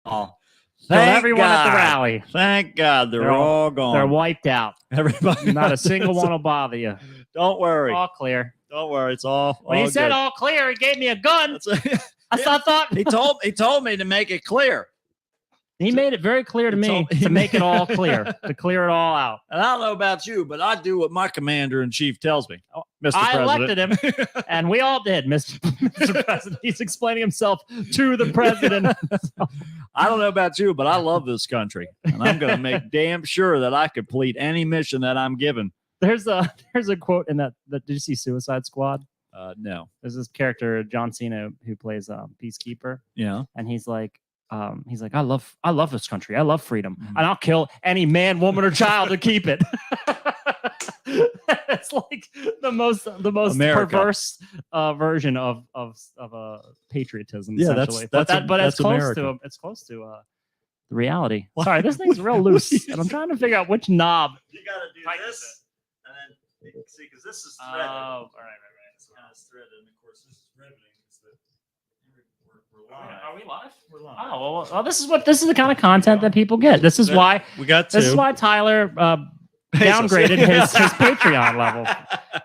Oh, Killed everyone at the rally. Thank God they're all gone. They're wiped out. Everybody, not a single one will bother you. Don't worry. All clear. Don't worry. It's all. When he said all clear, he gave me a gun. I thought he told me to make it clear. He made it very clear to me to make it all clear, to clear it all out. And I don't know about you, but I do what my commander-in-chief tells me, Mr. I President. elected him, and we all did, Mr. President. He's explaining himself to the president. I don't know about you, but I love this country, and I'm going to make damn sure that I complete any mission that I'm given. There's a quote in that. Did you see Suicide Squad? No. There's this character, John Cena, who plays Peacekeeper. Yeah. And he's like, I love this country. I love freedom, and I'll kill any man, woman, or child to keep it. It's like the most America. Perverse version of patriotism. Yeah, essentially. but it's close to the reality. Sorry, this thing's real loose, and I'm trying to figure out which knob. You got to do this, and then see, because this is threaded. Oh, all right. It's kind of threaded, and of course this is riveting. Are we live? We're live. Oh well, this is the kind of content that people get. This is why This is why Tyler downgraded his Patreon level,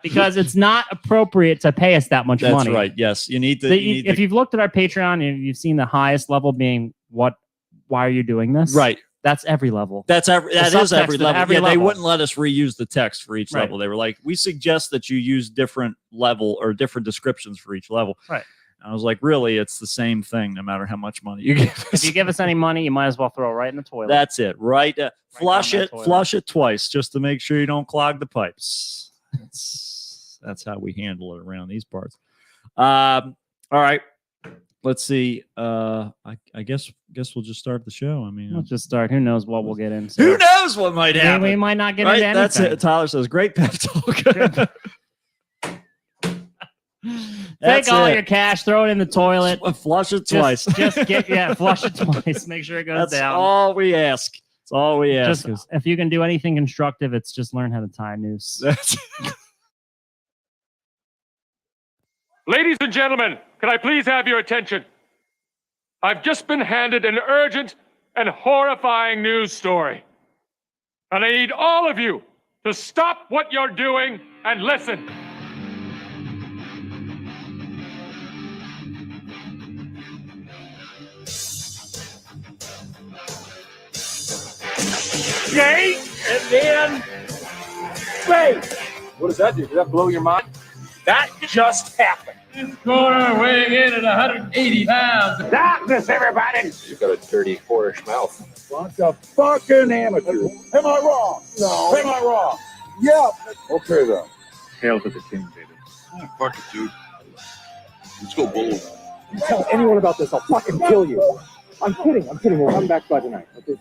because it's not appropriate to pay us that much money. That's right. Yes, you need to. If you've looked at our Patreon and you've seen the highest level being why are you doing this? Right. That's every level. That is every level. Level. They wouldn't let us reuse the text for each level. They were like, we suggest that you use different level or different descriptions for each level. Right. I was like, really, it's the same thing, no matter how much money you give us. If you give us any money, you might as well throw it right in the toilet. That's it, right? Flush it twice, just to make sure you don't clog the pipes. That's how we handle it around these parts. All right, let's see. I guess we'll just start the show. I mean, let's just start. Who knows what we'll get into? Who knows what might happen? We might not get into anything. That's it. Tyler says, "Great pep talk." Take all your cash, throw it in the toilet. Flush it twice. Just flush it twice. Make sure it goes down. That's all we ask. That's all we ask. If you can do anything constructive, it's just learn how to tie a noose. Ladies and gentlemen, can I please have your attention? I've just been handed an urgent and horrifying news story. And I need all of you to stop what you're doing and listen. Gate and then space. What does that do? Did that blow your mind? That just happened. This corner weighing in at 180 pounds. Darkness, everybody! You've got a dirty, whorish mouth. Bunch of fucking amateurs. Am I wrong? No. Am I wrong? Yeah. Okay, then. Hail to the king, baby. Oh, fuck it, dude. Let's go bull. If you tell anyone about this, I'll fucking kill you. I'm kidding. We'll come back by tonight. Okay.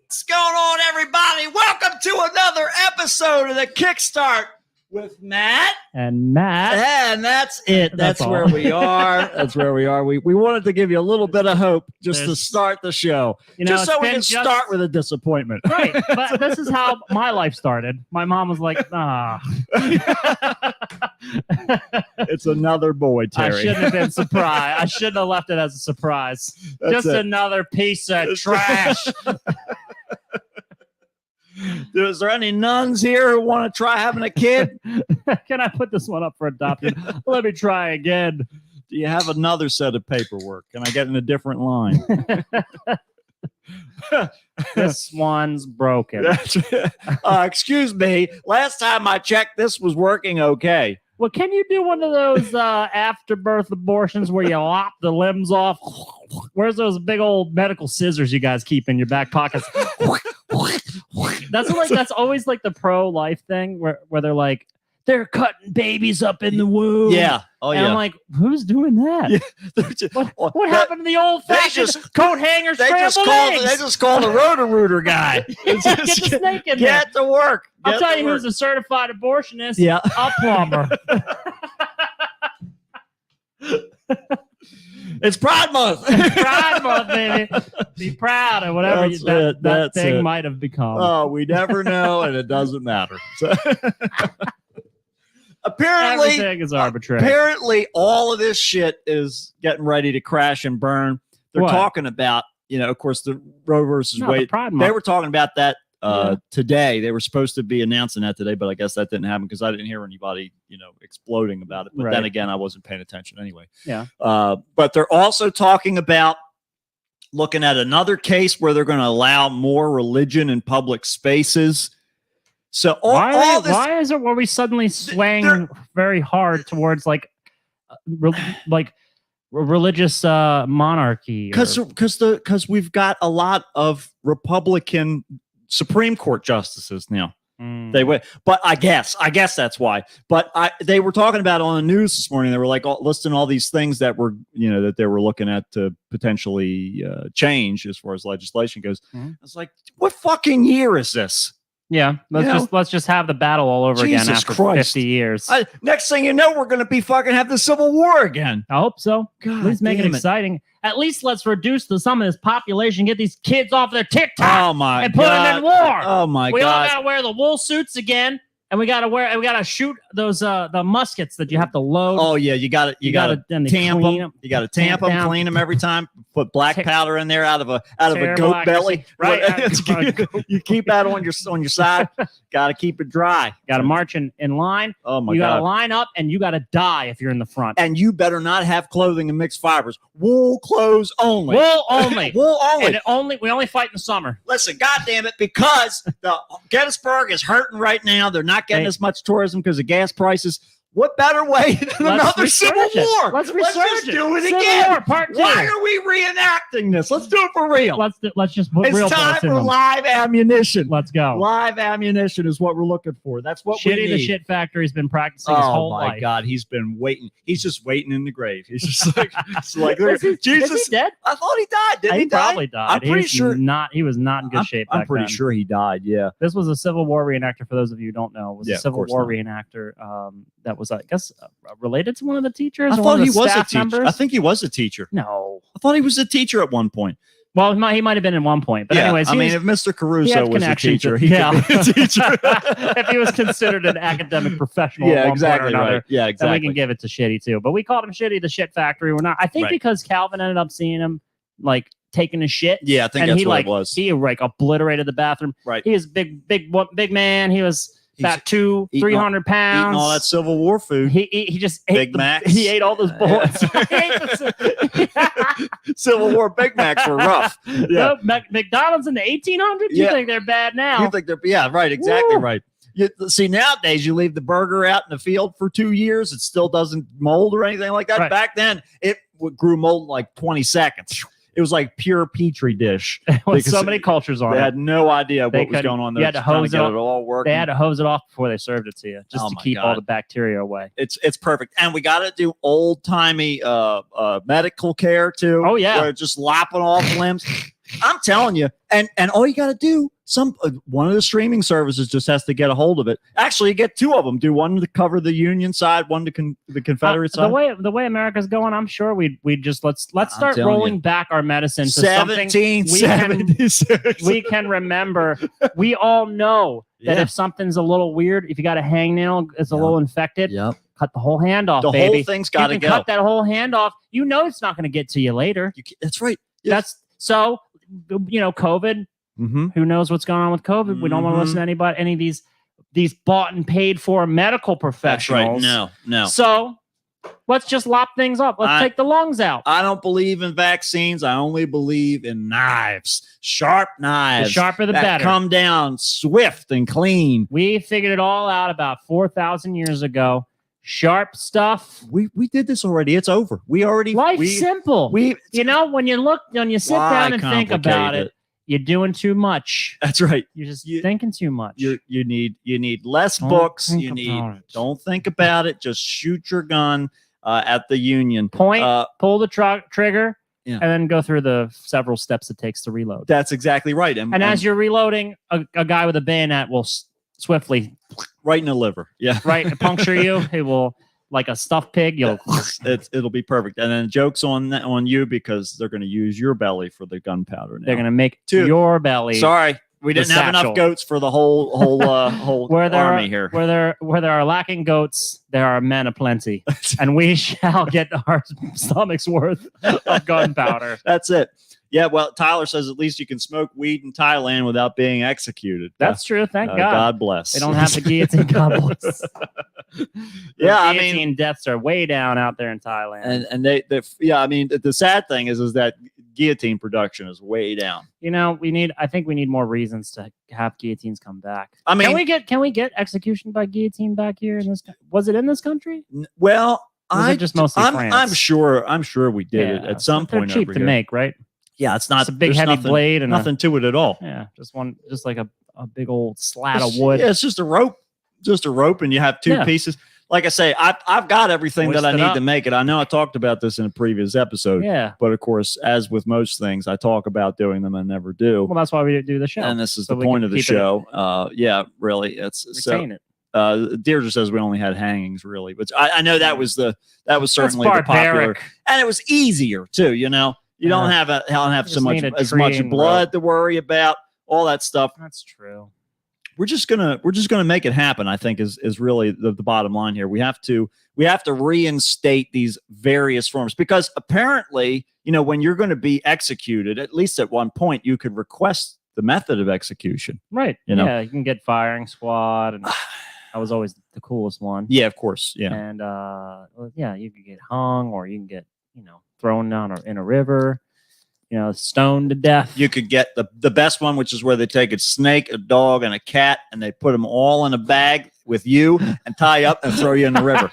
What's going on, everybody? Welcome to another episode of the Kickstart with Matt and Matt. And that's it. That's where we are. That's where we are. We wanted to give you a little bit of hope just to start the show. Just so we can start with a disappointment. Right. But this is how my life started. My mom was like, It's another boy, Terry. I shouldn't have been surprised. I shouldn't have left it as a surprise. Just another piece of trash. Is there any nuns here who want to try having a kid? Can I put this one up for adoption? Let me try again. Do you have another set of paperwork? Can I get in a different line? This one's broken. Excuse me. Last time I checked, this was working okay. Well, can you do one of those afterbirth abortions where you lop the limbs off? Where's those big old medical scissors you guys keep in your back pockets? That's always like the pro-life thing where they're like, they're cutting babies up in the womb. Yeah. Oh, and yeah. I'm like, who's doing that? Yeah. What happened to the old-fashioned coat hanger scrambled eggs? They just called the Roto-Rooter guy. Get the snake in there. Get to work. I'll tell you who's a certified abortionist. Yeah. A plumber. It's Pride Month. Pride Month, baby. Be proud of whatever that thing might have become. Oh, we never know, and it doesn't matter. So apparently, everything is arbitrary. Apparently, all of this shit is getting ready to crash and burn they're What? talking about, of course, the Roe versus No, the Wade. Pride They Month. were talking about that Yeah. today. They were supposed to be announcing that today, but I guess that didn't happen because I didn't hear anybody, exploding about it. But then Right. again, I wasn't paying attention anyway. Yeah. But they're also talking about looking at another case where they're going to allow more religion in public spaces. So all this, why is it where we suddenly swaying very hard towards like religious monarchy? because we've got a lot of Republican Supreme Court justices now. They went, but I guess that's why. But they were talking about on the news this morning. They were like listing all these things that were, that they were looking at to potentially change as far as legislation goes. Mhm. I was like, what fucking year is this? Yeah, let's just have the battle all over again Jesus after Christ. 50 years. Next thing you know, we're going to be fucking have the Civil War again. I hope so. God, At least make it damn exciting. At least let's reduce some of this population, get these kids off their TikTok Oh my and put them in war. Oh my we all God. gotta wear the wool suits again, and we gotta shoot those the muskets that you have to load. Oh yeah, you got to then they tamp clean them. You got to tamp tamp them, down. clean them every time. Put black Tick- powder in there out of a Terrible goat belly. accuracy. Right. you keep that on your side. Got to keep it dry. Got to march in line. Oh my You got to God. line up, and you got to die if you're in the front. And you better not have clothing and mixed fibers. Wool clothes only. Wool only. Wool only. And we only fight in the summer. Listen, goddamn it, because the Gettysburg is hurting right now. They're not getting Hey. as much tourism because of gas prices. What better way than another Civil research it. War? Let's research just it. do it Civil again. War, part 2. Why are we reenacting this? Let's do it for real. Let's just put real It's time bullets in for them. live ammunition. Let's go. Live ammunition is what we're looking for. That's what we Shitty need. the Shit Factory's been practicing his Oh whole my life. God, he's been waiting. He's just waiting in the grave. He's just like, Is he Jesus. dead? I thought he died. Didn't he die? Probably died. I'm pretty sure. He was not in good shape. I'm back pretty then. sure he died. Yeah. This was a Civil War reenactor. For those of you who don't know, it was Yeah, a of Civil course War not. reenactor that was, I guess, related to one of the teachers. I or thought one of he the was a staff teacher. members? I think he was a teacher. No. I thought he was a teacher at one point. Well, he might have been at one point, but anyways, I mean, if Mr. Caruso had was a connections. teacher, he Yeah. could be a teacher. if he was considered an academic professional, at Yeah, one exactly point or another, right. Yeah, then we exactly. can give it to Shitty too. But we called him Shitty the Shit Factory. We're not. I think Right. because Calvin ended up seeing him like taking a shit. Yeah, I think and that's he what like it was. he like obliterated the bathroom. Right. He was big man. He was He's about 200-300 Eating pounds. all that Civil War food. He just ate Big Macs. He ate all those bullets. Yeah. He ate the- Civil War Big Macs were rough. Yeah. No, McDonald's in the 1800s. You Yeah. think they're bad now? You think they're, yeah, right, exactly Woo. right. See, nowadays you leave the burger out in the field for 2 years, it still doesn't mold or anything like that. Right. Back then, it grew mold in like 20 seconds. It was like pure petri dish. With because so many cultures on They it. had no idea They what was couldn't- going on you there. had to Just trying hose it get off. it all working. They had to hose it off before they served it to you, just Oh to my keep all God. the bacteria away. It's perfect, and we got to do old timey medical care too. Oh, yeah. where just lopping off limbs. I'm telling you, and all you got to do, one of the streaming services just has to get a hold of it. Actually, you get two of them. Do one to cover the Union side, one to the Confederate side. The way America's going, I'm sure we just let's start telling rolling you. back our medicine to something 1776. we can remember. We all know that Yeah. if something's a little weird, if you got a hangnail, it's a Yep. little infected. Yep. Cut the whole hand off, The baby. whole thing's got to you go. can cut that whole hand off. You know it's not going to get to you later. That's right. Yes. That's so. COVID. Mm-hmm. Who knows what's going on with COVID? We don't want to listen to anybody, any of these bought and paid for medical That's professionals. right. No. So let's just lop things up. Let's take the lungs out. I don't believe in vaccines. I only believe in knives, sharp knives. The sharper the that better. come down swift and clean. We figured it all out about 4,000 years ago. Sharp stuff. We did this already. It's over. We already. Life's simple. We. when you sit Why down and think about complicate it, you're doing too much. That's right. You're just thinking too much. You need less Don't books. think You need. about it. Don't think about it. Just shoot your gun at the Union. Point, Uh, pull the trigger, Yeah. and then go through the several steps it takes to reload. That's exactly right. And as you're reloading, a guy with a bayonet will swiftly right in the liver. Yeah. puncture you. It will, like a stuffed pig. It'll be perfect. And then jokes on you because they're going to use your belly for the gunpowder. Now. They're going to make Two. your belly. Sorry, We didn't have enough goats for the whole army here. Where there are lacking goats, there are men aplenty, and we shall get our stomach's worth of gunpowder. That's it. Yeah, well, Tyler says at least you can smoke weed in Thailand without being executed. That's true. Thank God. God bless. They don't have the guillotine cobbles. Yeah, guillotine deaths are way down out there in Thailand. And they I mean, the sad thing is that guillotine production is way down. You know, I think we need more reasons to have guillotines come back. I mean, can we get execution by guillotine back here in this? Was it in this country? Well, just mostly France? I'm sure we did it at some point. They're cheap to make, right? Yeah, it's not a big heavy blade and nothing to it at all. Yeah, just like a big old slat of wood. Yeah, it's just a rope, and you have two pieces. Like I say, I've got everything that I need to make it. I know I talked about this in a previous episode. Yeah, but of course, as with most things, I talk about doing them and never do. Well, that's why we do the show, and this is the point of the show. Yeah, really, it's retain it. Deirdre says we only had hangings, really, but I know that was certainly the popular, and it was easier too. You know. You don't have so much as much blood to worry about, all that stuff. That's true. We're just gonna make it happen. I think is really the bottom line here. We have to reinstate these various forms, because apparently, you know, when you're going to be executed, at least at one point, you could request the method of execution. Right. You know? Yeah, you can get firing squad, and that was always the coolest one. Yeah, of course. Yeah. And you could get hung, or you can get, you know, thrown down in a river, you know, stoned to death. You could get the best one, which is where they take a snake, a dog, and a cat, and they put them all in a bag with you and tie you up and throw you in the river.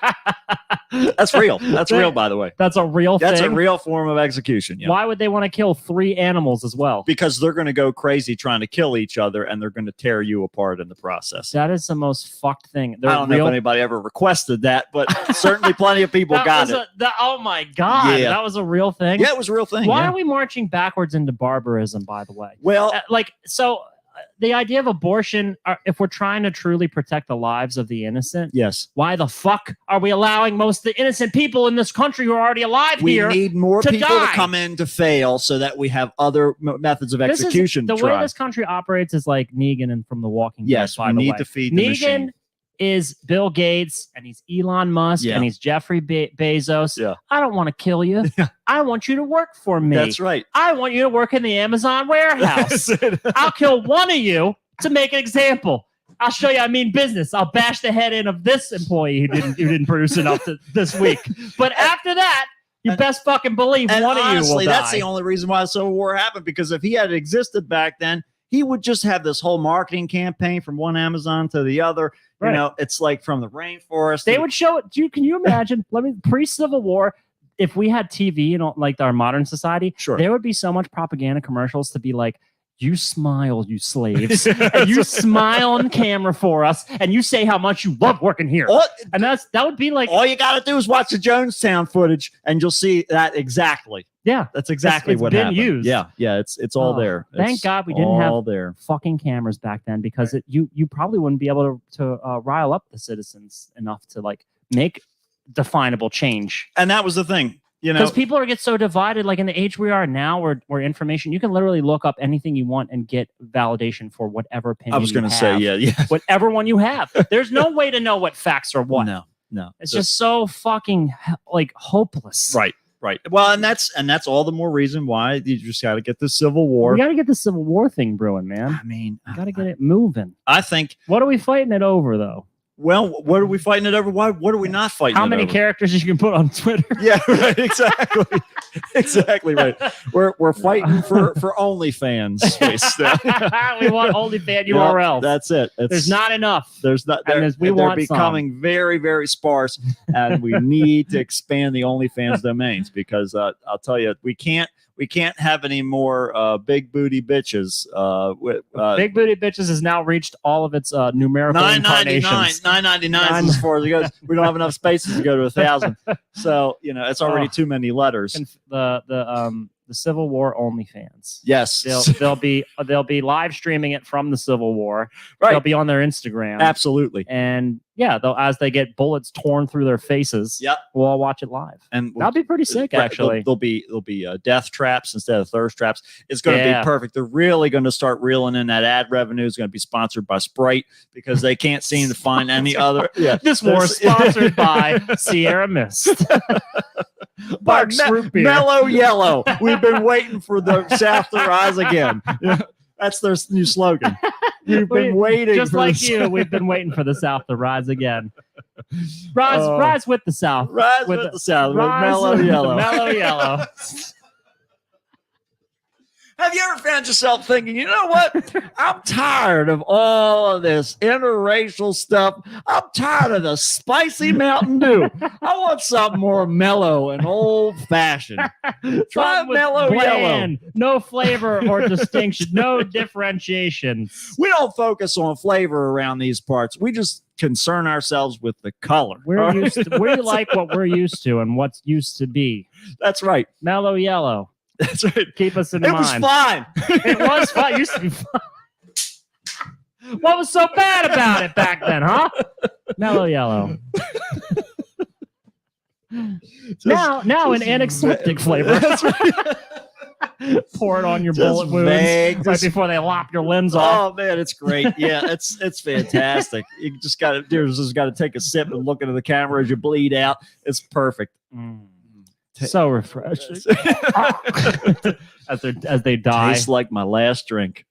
That's real. That's real, by the way. That's a real thing? That's a real form of execution. Yeah. Why would they want to kill 3 animals as well? Because they're going to go crazy trying to kill each other, and they're going to tear you apart in the process. That is the most fucked thing. I don't know if anybody ever requested that, but certainly plenty of people got it. Oh my God. Yeah. That was a real thing? Yeah, it was a real thing. Why are we marching backwards into barbarism, by the way? Well, the idea of abortion, if we're trying to truly protect the lives of the innocent, yes, why the fuck are we allowing most of the innocent people in this country who are already alive here? We need more people die? to come in to fail so that we have other methods of execution. The way this country operates is like Negan and from The Walking Dead. Yes, we need to feed the machine. Is Bill Gates, and he's Elon Musk, and he's Jeffrey Bezos. Yeah. I don't want to kill you. I want you to work for me. That's right. I want you to work in the Amazon warehouse. I'll kill one of you to make an example. I'll show you I mean business. I'll bash the head in of this employee who didn't produce enough this week. But after that, you best fucking believe one of you will die. That's the only reason why the Civil War happened, because if he had existed back then, he would just have this whole marketing campaign from one Amazon to the other. Right. You know, it's like from the rainforest. They would show it. Can you imagine? Pre-Civil War, if we had TV, you know, like our modern society, there would be so much propaganda commercials to be like, you smile, you slaves, and you smile on camera for us, and you say how much you love working here. And that would be like, all you got to do is watch the Jonestown footage, and you'll see that exactly. Yeah, that's exactly what happened. Used. Yeah, it's all there. Thank God we didn't have fucking cameras back then, because you probably wouldn't be able to rile up the citizens enough to like make definable change. And that was the thing, you know, because people get so divided. Like in the age we are now, where information, you can literally look up anything you want and get validation for whatever opinion. I was going to say, whatever one you have. There's no way to know what facts are what. No, it's just so fucking like hopeless. Right. Well, and that's all the more reason why you just got to get the Civil War. We got to get the Civil War thing brewing, man. I mean, got to get it moving. I think. What are we fighting it over, though? Well, what are we fighting it over? What are we not fighting? How many characters you can put on Twitter? Yeah, right. Exactly. Exactly right. We're fighting for OnlyFans space. We want OnlyFans URL. That's it. There's not enough. There's not. They're becoming very, very sparse, and we need to expand the OnlyFans domains, because I'll tell you, we can't have any more big booty bitches. Big booty bitches has now reached all of its numerical incarnations. $9.99 as far as it goes. We don't have enough spaces to go to 1,000. So, you know, it's already too many letters. The the Civil War OnlyFans. Yes. They'll be live streaming it from the Civil War. Right. They'll be on their Instagram. Absolutely. And yeah, they'll as they get bullets torn through their faces. Yep. We'll all watch it live. And That'll be pretty sick, right, actually. There'll be death traps instead of thirst traps. It's going to Yeah. be perfect. They're really going to start reeling in that ad revenue. It's going to be sponsored by Sprite because they can't seem to find any other. Yeah. This war is sponsored by Sierra Mist. Barks Root Beer. Mellow Yellow. We've been waiting for the South to rise again. Yeah, that's their new slogan. We've been waiting. Just for like the you, we've been waiting for the South to rise again. Rise with the South. Rise with the South. With Rise Mellow with Yellow. Mellow Yellow. Have you ever found yourself thinking, you know what? I'm tired of all of this interracial stuff. I'm tired of the spicy Mountain Dew. I want something more mellow and old fashioned. Try With Mellow Yellow. bland, no flavor or distinction, no differentiation. We don't focus on flavor around these parts. We just concern ourselves with the color. We're used to, we like what we're used to and what's used to be. That's right. Mellow Yellow. That's right. Keep us in It mind. was fine. It was fun. It used to be fun. What was so bad about it back then, huh? Mellow Yellow. Now an antiseptic flavor. That's right. Pour it on your Just bullet wounds vague, right just- before they lop your limbs off. Oh man, it's great. Yeah, it's fantastic. You just got to take a sip and look into the camera as you bleed out. It's perfect. So refreshing. as they die. Tastes like my last drink.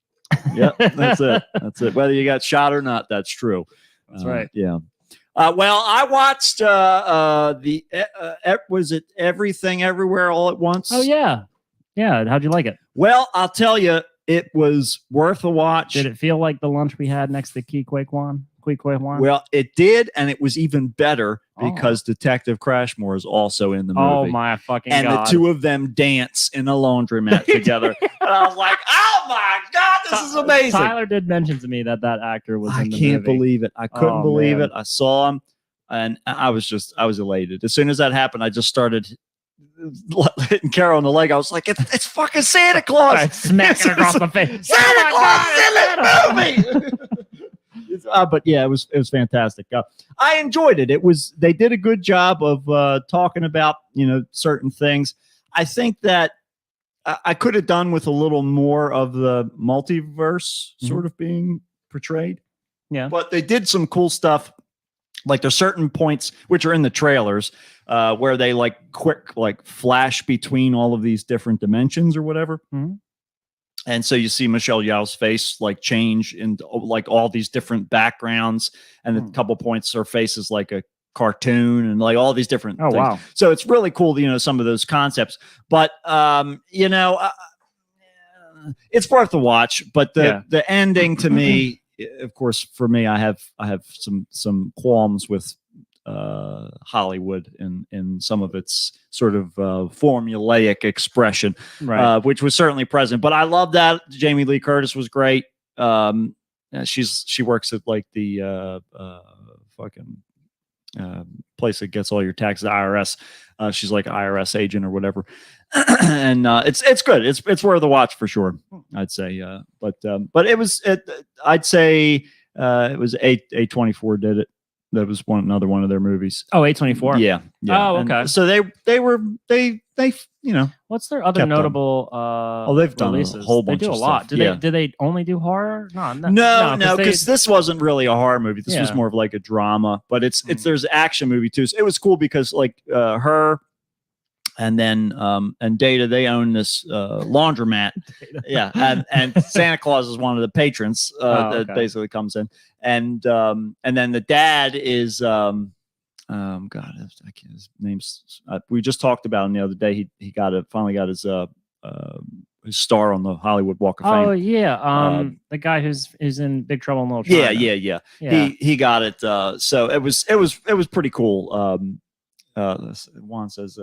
Yep, that's it. That's it. Whether you got shot or not, that's true. That's right. Yeah. Well, I watched was it Everything Everywhere All at Once? Oh yeah. Yeah. How'd you like it? Well, I'll tell you, it was worth a watch. Did it feel like the lunch we had next to Kwekwaan? Well, it did, and it was even better because Detective Crashmore is also in the movie. Oh my fucking and god! the two of them dance in a laundromat together. And I was like, "Oh my god, this is amazing!" Tyler did mention to me that actor was I in the can't movie. believe it. I couldn't Oh, believe man. it. I saw him, and I was elated. As soon as that happened, I just started hitting Carol on the leg. I was like, "It's fucking Santa Claus!" Right, smacking her across the face. Santa Oh Claus my is in this movie. But yeah, it was fantastic. I enjoyed it. They did a good job of talking about certain things. I think that I could have done with a little more of the multiverse sort of being portrayed. Yeah. But they did some cool stuff. Like there's certain points which are in the trailers where they quick flash between all of these different dimensions or whatever. Mhm. And so you see Michelle Yeoh's face change in all these different backgrounds, and a couple points her face is like a cartoon and all these different Oh things. wow! So it's really cool, some of those concepts. But it's worth a watch. But the ending to me, of course, for me, I have some qualms with Hollywood in some of its sort of formulaic expression, Right. which was certainly present. But I love that Jamie Lee Curtis was great. She works at the fucking place that gets all your taxes, the IRS. She's like an IRS agent or whatever, and it's good. It's worth a watch for sure. I'd say, but it was. I'd say it was A24 did it. That was another one of their movies. Oh, A24. Yeah. Oh, And okay. so they What's their other Kept them. notable? they've done a releases? whole bunch They do of a lot. stuff, Do yeah. they only do horror? No, no, because this wasn't really a horror movie. This was Yeah. more of like a drama, but it's there's an action movie too. So it was cool because her and then and Data, they own this laundromat. Yeah, and Santa Claus is one of the patrons that okay. basically comes in, and then the dad is God, I can't, his name's we just talked about him the other day. He finally got his star on the Hollywood Walk of Fame. Oh yeah, the guy who's in Big Trouble in Little China. Yeah. Yeah. He got it. So it was pretty cool. Juan says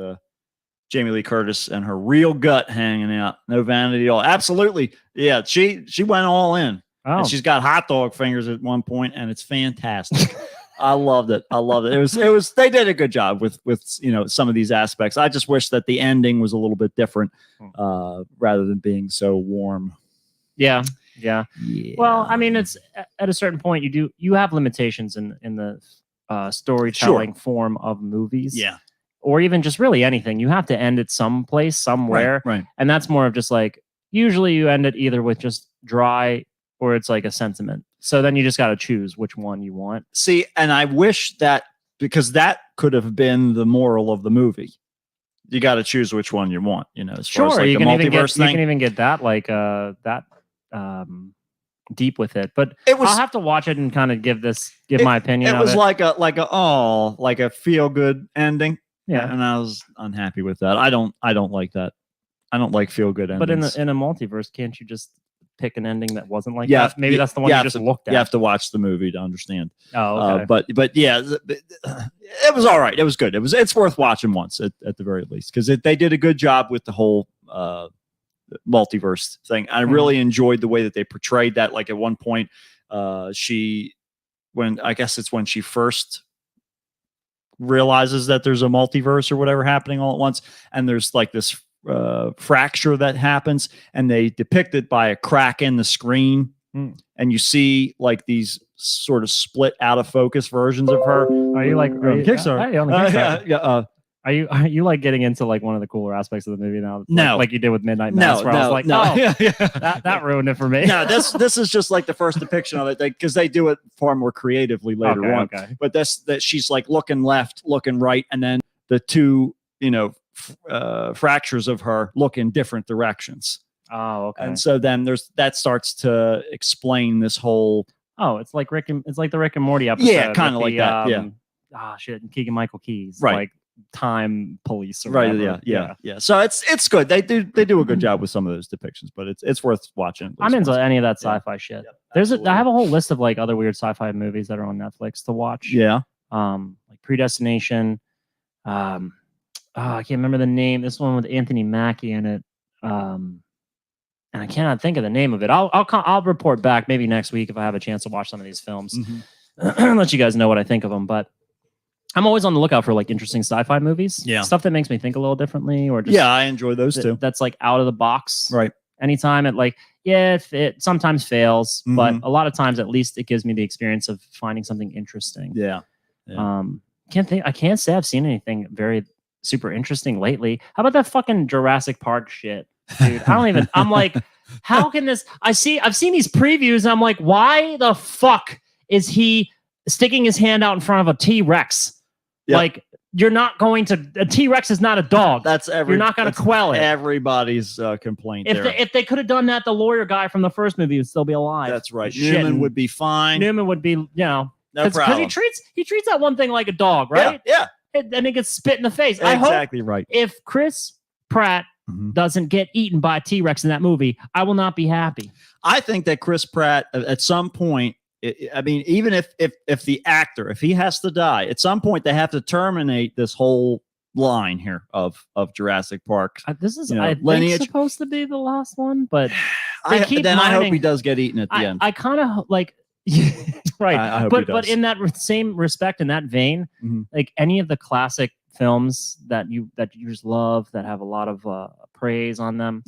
Jamie Lee Curtis and her real gut hanging out, no vanity at all. Absolutely, yeah. She went all in. Oh, And she's got hot dog fingers at one point, and it's fantastic. I loved it. I loved it. It was. They did a good job with some of these aspects. I just wish that the ending was a little bit different, rather than being so warm. Yeah. Well, I mean, it's at a certain point you have limitations in the storytelling form of movies. Yeah. Or even just really anything. You have to end it someplace, somewhere. Right. And that's more of just like, usually you end it either with just dry or it's like a sentiment. So then you just got to choose which one you want. See, and I wish that, because that could have been the moral of the movie. You got to choose which one you want, as far as like you the can multiverse thing. You can even get that deep with it. But I'll have to watch it and kind of give my opinion. It was like a feel good ending. Yeah. And I was unhappy with that. I don't like that. I don't like feel good endings. But in a multiverse, can't you just pick an ending that wasn't like Yeah, that? Maybe that's the one you just looked at. You have to watch the movie to understand. Oh, okay. But yeah, it was all right. It was good. It's worth watching once at the very least, because they did a good job with the whole multiverse thing. I really enjoyed the way that they portrayed that. Like at one point, when she first realizes that there's a multiverse or whatever happening all at once, and there's like this fracture that happens, and they depict it by a crack in the screen, and you see like these sort of split out of focus versions of her. Are you like Kickstarter? On the Kickstarter. Yeah. Are you like getting into like one of the cooler aspects of the movie now? No, like you did with Midnight Mass, where I was like, that ruined it for me. No, this is just like the first depiction of it, because they do it far more creatively later on. Okay. But that she's like looking left, looking right, and then the two fractures of her look in different directions. Oh, okay. And so then that starts to explain this whole. Oh, it's like the Rick and Morty episode. Yeah, kind of like that. Yeah. Shit, Keegan Michael Keys. Right. Like time police. Or right. whatever. Yeah. So it's good. They do a good job with some of those depictions, but it's worth watching. I'm into any of that sci-fi shit. Yep, I have a whole list of like other weird sci-fi movies that are on Netflix to watch. Yeah. Like Predestination. I can't remember the name. This one with Anthony Mackie in it. And I cannot think of the name of it. I'll report back maybe next week if I have a chance to watch some of these films. Let you guys know what I think of them. But I'm always on the lookout for like interesting sci-fi movies. Yeah. Stuff that makes me think a little differently, or just I enjoy those too. That's like out of the box. Right. Anytime it sometimes fails, but a lot of times at least it gives me the experience of finding something interesting. Yeah. I can't say I've seen anything very super interesting lately. How about that fucking Jurassic Park shit? Dude, I'm like, how can this? I've seen these previews and I'm like, why the fuck is he sticking his hand out in front of a T-Rex? Yep. Like, you're not going to, a T-Rex is not a dog. You're not going to quell it. Everybody's complaint. If they could have done that, the lawyer guy from the first movie would still be alive. That's right. Newman would be fine. Newman would be, no problem. Because he treats that one thing like a dog, right? Yeah. And it gets spit in the face. Exactly right. If Chris Pratt doesn't get eaten by a T-Rex in that movie, I will not be happy. I think that Chris Pratt at some point, even if the actor, if he has to die, at some point they have to terminate this whole line here of Jurassic Park. This is I think supposed to be the last one, but I hope he does get eaten at the end. I kind of like right. I hope he does. But in that same respect, in that vein, like any of the classic films that you just love, that have a lot of praise on them,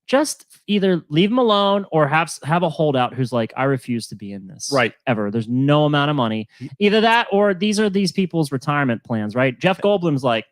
just either leave them alone or have a holdout who's like, I refuse to be in this. Right. Ever. There's no amount of money. Either that or these are these people's retirement plans, right? Jeff Goldblum's like,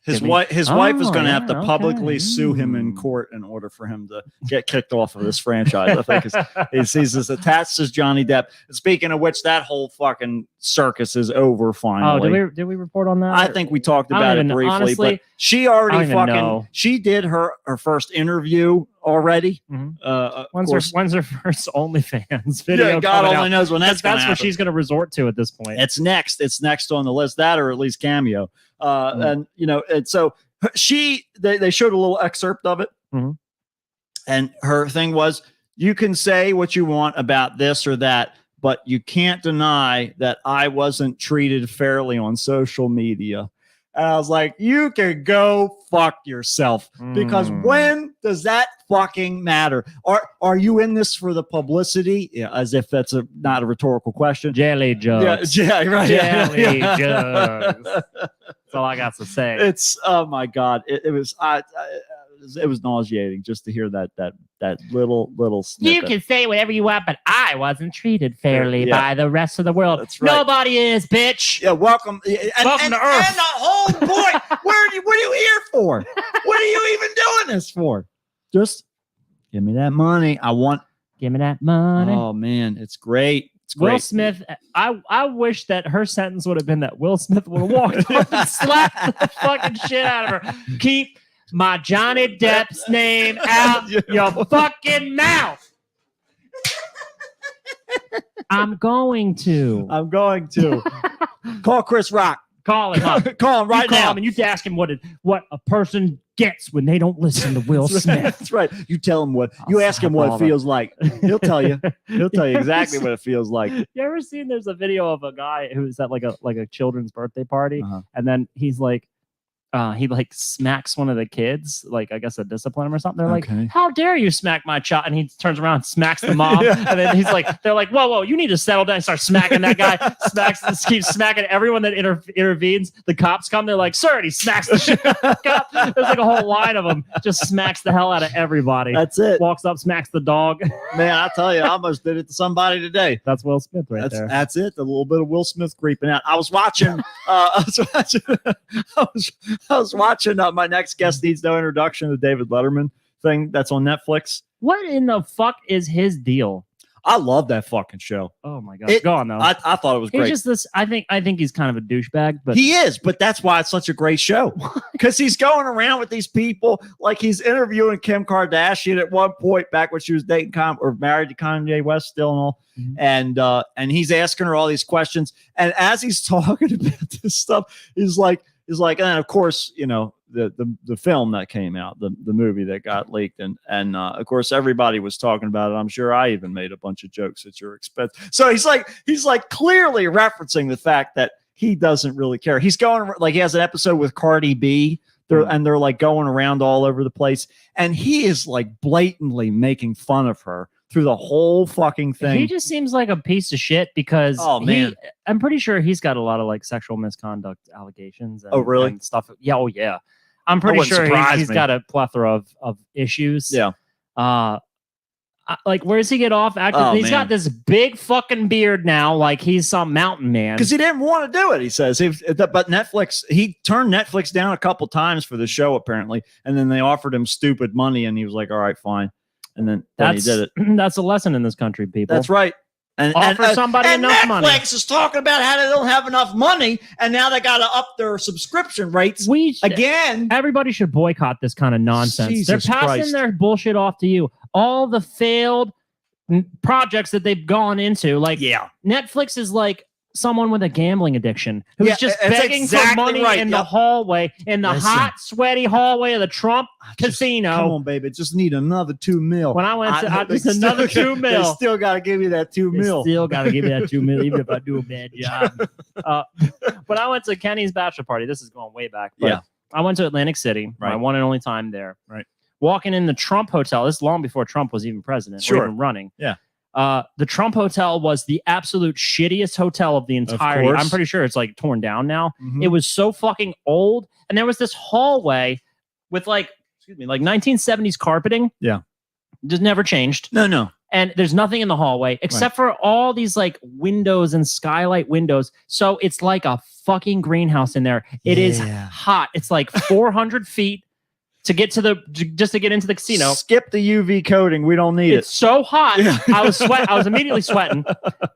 his wife is going to have to publicly sue him in court in order for him to get kicked off of this franchise. I think he's as attached as Johnny Depp. Speaking of which, that whole fucking circus is over finally. Oh, did we report on that? I think we talked about it briefly, honestly, but she already she did her first interview already. When's her first OnlyFans video? Yeah, God only knows when that's what she's going to resort to at this point. It's next on the list, that or at least Cameo. And so they showed a little excerpt of it, and her thing was, you can say what you want about this or that, but you can't deny that I wasn't treated fairly on social media. And I was like, you can go fuck yourself, because when does that fucking matter? Are you in this for the publicity? Yeah, as if that's not a rhetorical question. Jelly jugs. Yeah, right. Jelly jugs. That's all I got to say. It's oh my god, it was it was nauseating just to hear that little snippet. You can say whatever you want, but I wasn't treated fairly Yeah. by the rest of the world. That's right. Nobody is, bitch. Yeah, welcome. Welcome to Earth. And the whole point. What are you here for? What are you even doing this for? Just give me that money. I want. Give me that money. Oh man, it's great. It's great. Will Smith, I wish that her sentence would have been that Will Smith would have walked up and slapped the fucking shit out of her. Keep my Johnny Depp's name out your fucking mouth. I'm going to Call Chris Rock. call him up. Call him right You call now. him and you ask him what a person gets when they don't listen to Will Smith. That's right. You tell him what. You I'll ask him slap what all it of it. feels like. He'll tell you. He'll tell you exactly what it feels like. You ever seen there's a video of a guy who's at like a children's birthday party, Uh-huh. and then he's like he like smacks one of the kids, like I guess a discipline him or something. They're Okay. like, "How dare you smack my child?" And he turns around and smacks the mom. Yeah. And then he's like, "They're like, whoa, you need to settle down." And start smacking that guy. Keeps smacking everyone that intervenes. The cops come. They're like, "Sir," and he smacks the shit out of the cop. There's like a whole line of them. Just smacks the hell out of everybody. That's it, Walks up, smacks the dog. man. I tell you, I almost did it to somebody today. That's Will Smith right there. That's it. A little bit of Will Smith creeping out. I was watching. I was watching. My next guest needs no introduction. The David Letterman thing that's on Netflix. What in the fuck is his deal? I love that fucking show. Oh my god, It- go on though. I thought it was He's great. just this. I think he's kind of a douchebag, but He is, but that's why it's such a great show. Because he's going around with these people, like he's interviewing Kim Kardashian at one point back when she was dating or married to Kanye West still and all. Mhm. And he's asking her all these questions. And as he's talking about this stuff, he's like, and of course, you know, the film that came out, the movie that got leaked, and of course everybody was talking about it. I'm sure I even made a bunch of jokes at your expense. So he's like clearly referencing the fact that he doesn't really care. He's going like he has an episode with Cardi B. They're like going around all over the place, and he is like blatantly making fun of her through the whole fucking thing. he just seems like a piece of shit because Oh, man. I'm pretty sure he's got a lot of like sexual misconduct allegations. And, Oh, really? and stuff. Yeah. Oh, yeah. I'm pretty wouldn't sure surprise he's me. got a plethora of issues. Yeah. Like, where does he get off? Oh, He's man. got this big fucking beard now, like he's some mountain man. Because he didn't want to do it, he says. But Netflix, he turned Netflix down a couple times for the show, apparently. And then they offered him stupid money, and he was like, all right, fine. And then he did it. That's a lesson in this country, people. That's right. And Offer somebody and enough Netflix money. is talking about how they don't have enough money, and now they got to up their subscription rates again. Everybody should boycott this kind of nonsense. Jesus They're passing Christ. their bullshit off to you. All the failed projects that they've gone into, like Netflix is like someone with a gambling addiction who's Yeah, just that's begging for exactly money right. in the Yep. hallway, in the Listen. hot, sweaty hallway of the Trump casino. Come on, baby. Just need another $2 million. When I went to they just another still- $2 They million. still got to give you that $2 They million. still got to give me that $2 million, even if I do a bad job. When I went to Kenny's bachelor party, this is going way back. But Yeah. I went to Atlantic City, my Right. one and only time there. Right. Walking in the Trump Hotel, this is long before Trump was even president Sure. or even running. Yeah. The Trump Hotel was the absolute shittiest hotel of the entirety. course. I'm pretty sure it's like torn down now. Mhm. It was so fucking old. And there was this hallway with like 1970s carpeting. Yeah. Just never changed. No. And there's nothing in the hallway except for all these like windows and skylight windows. So it's like a fucking greenhouse in there. It is Yeah. hot. It's like 400 feet to get to just to get into the casino. Skip the UV coating. We don't need It's so hot. Yeah. I was immediately sweating.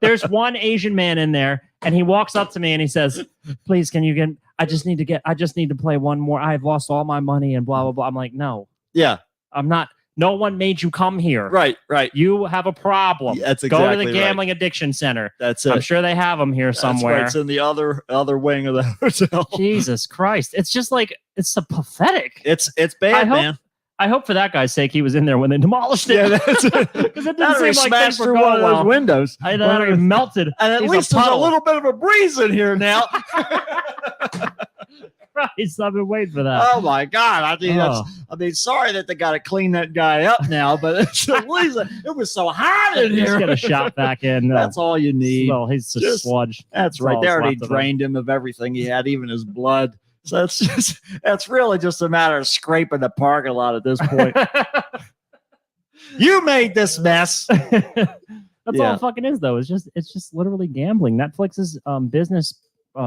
There's one Asian man in there, and he walks up to me and he says, "Please, can you get? I just need to play one more. I've lost all my money and blah blah blah." I'm like, "No, it. Yeah. I'm not. No one made you come here. Right. You have a problem. Yeah, that's Go to exactly the gambling addiction center. That's it. I'm sure they have them here That's somewhere." right. It's in the other wing of the hotel. Jesus Christ! It's just like it's so pathetic. It's I bad, hope- man. I hope for that guy's sake he was in there when they demolished it. Yeah, that's it. Because it That didn't seem like things smashed were through going one of those well. windows. I know he melted. And at He's least there's a puddle. little bit of a breeze in here now. Christ, I've been waiting for that. Oh my God! mean, sorry that they got to clean that guy up now, but it's at least it was so hot in Just here. get a shot back in. That's all you need. Well, he's just sludge. That's all right. They that's already left of him. drained him of everything he had, even his blood. So that's really just a matter of scraping the parking lot at this point. You made this mess. That's all Yeah. it fucking is, though. It's just literally gambling. Netflix's business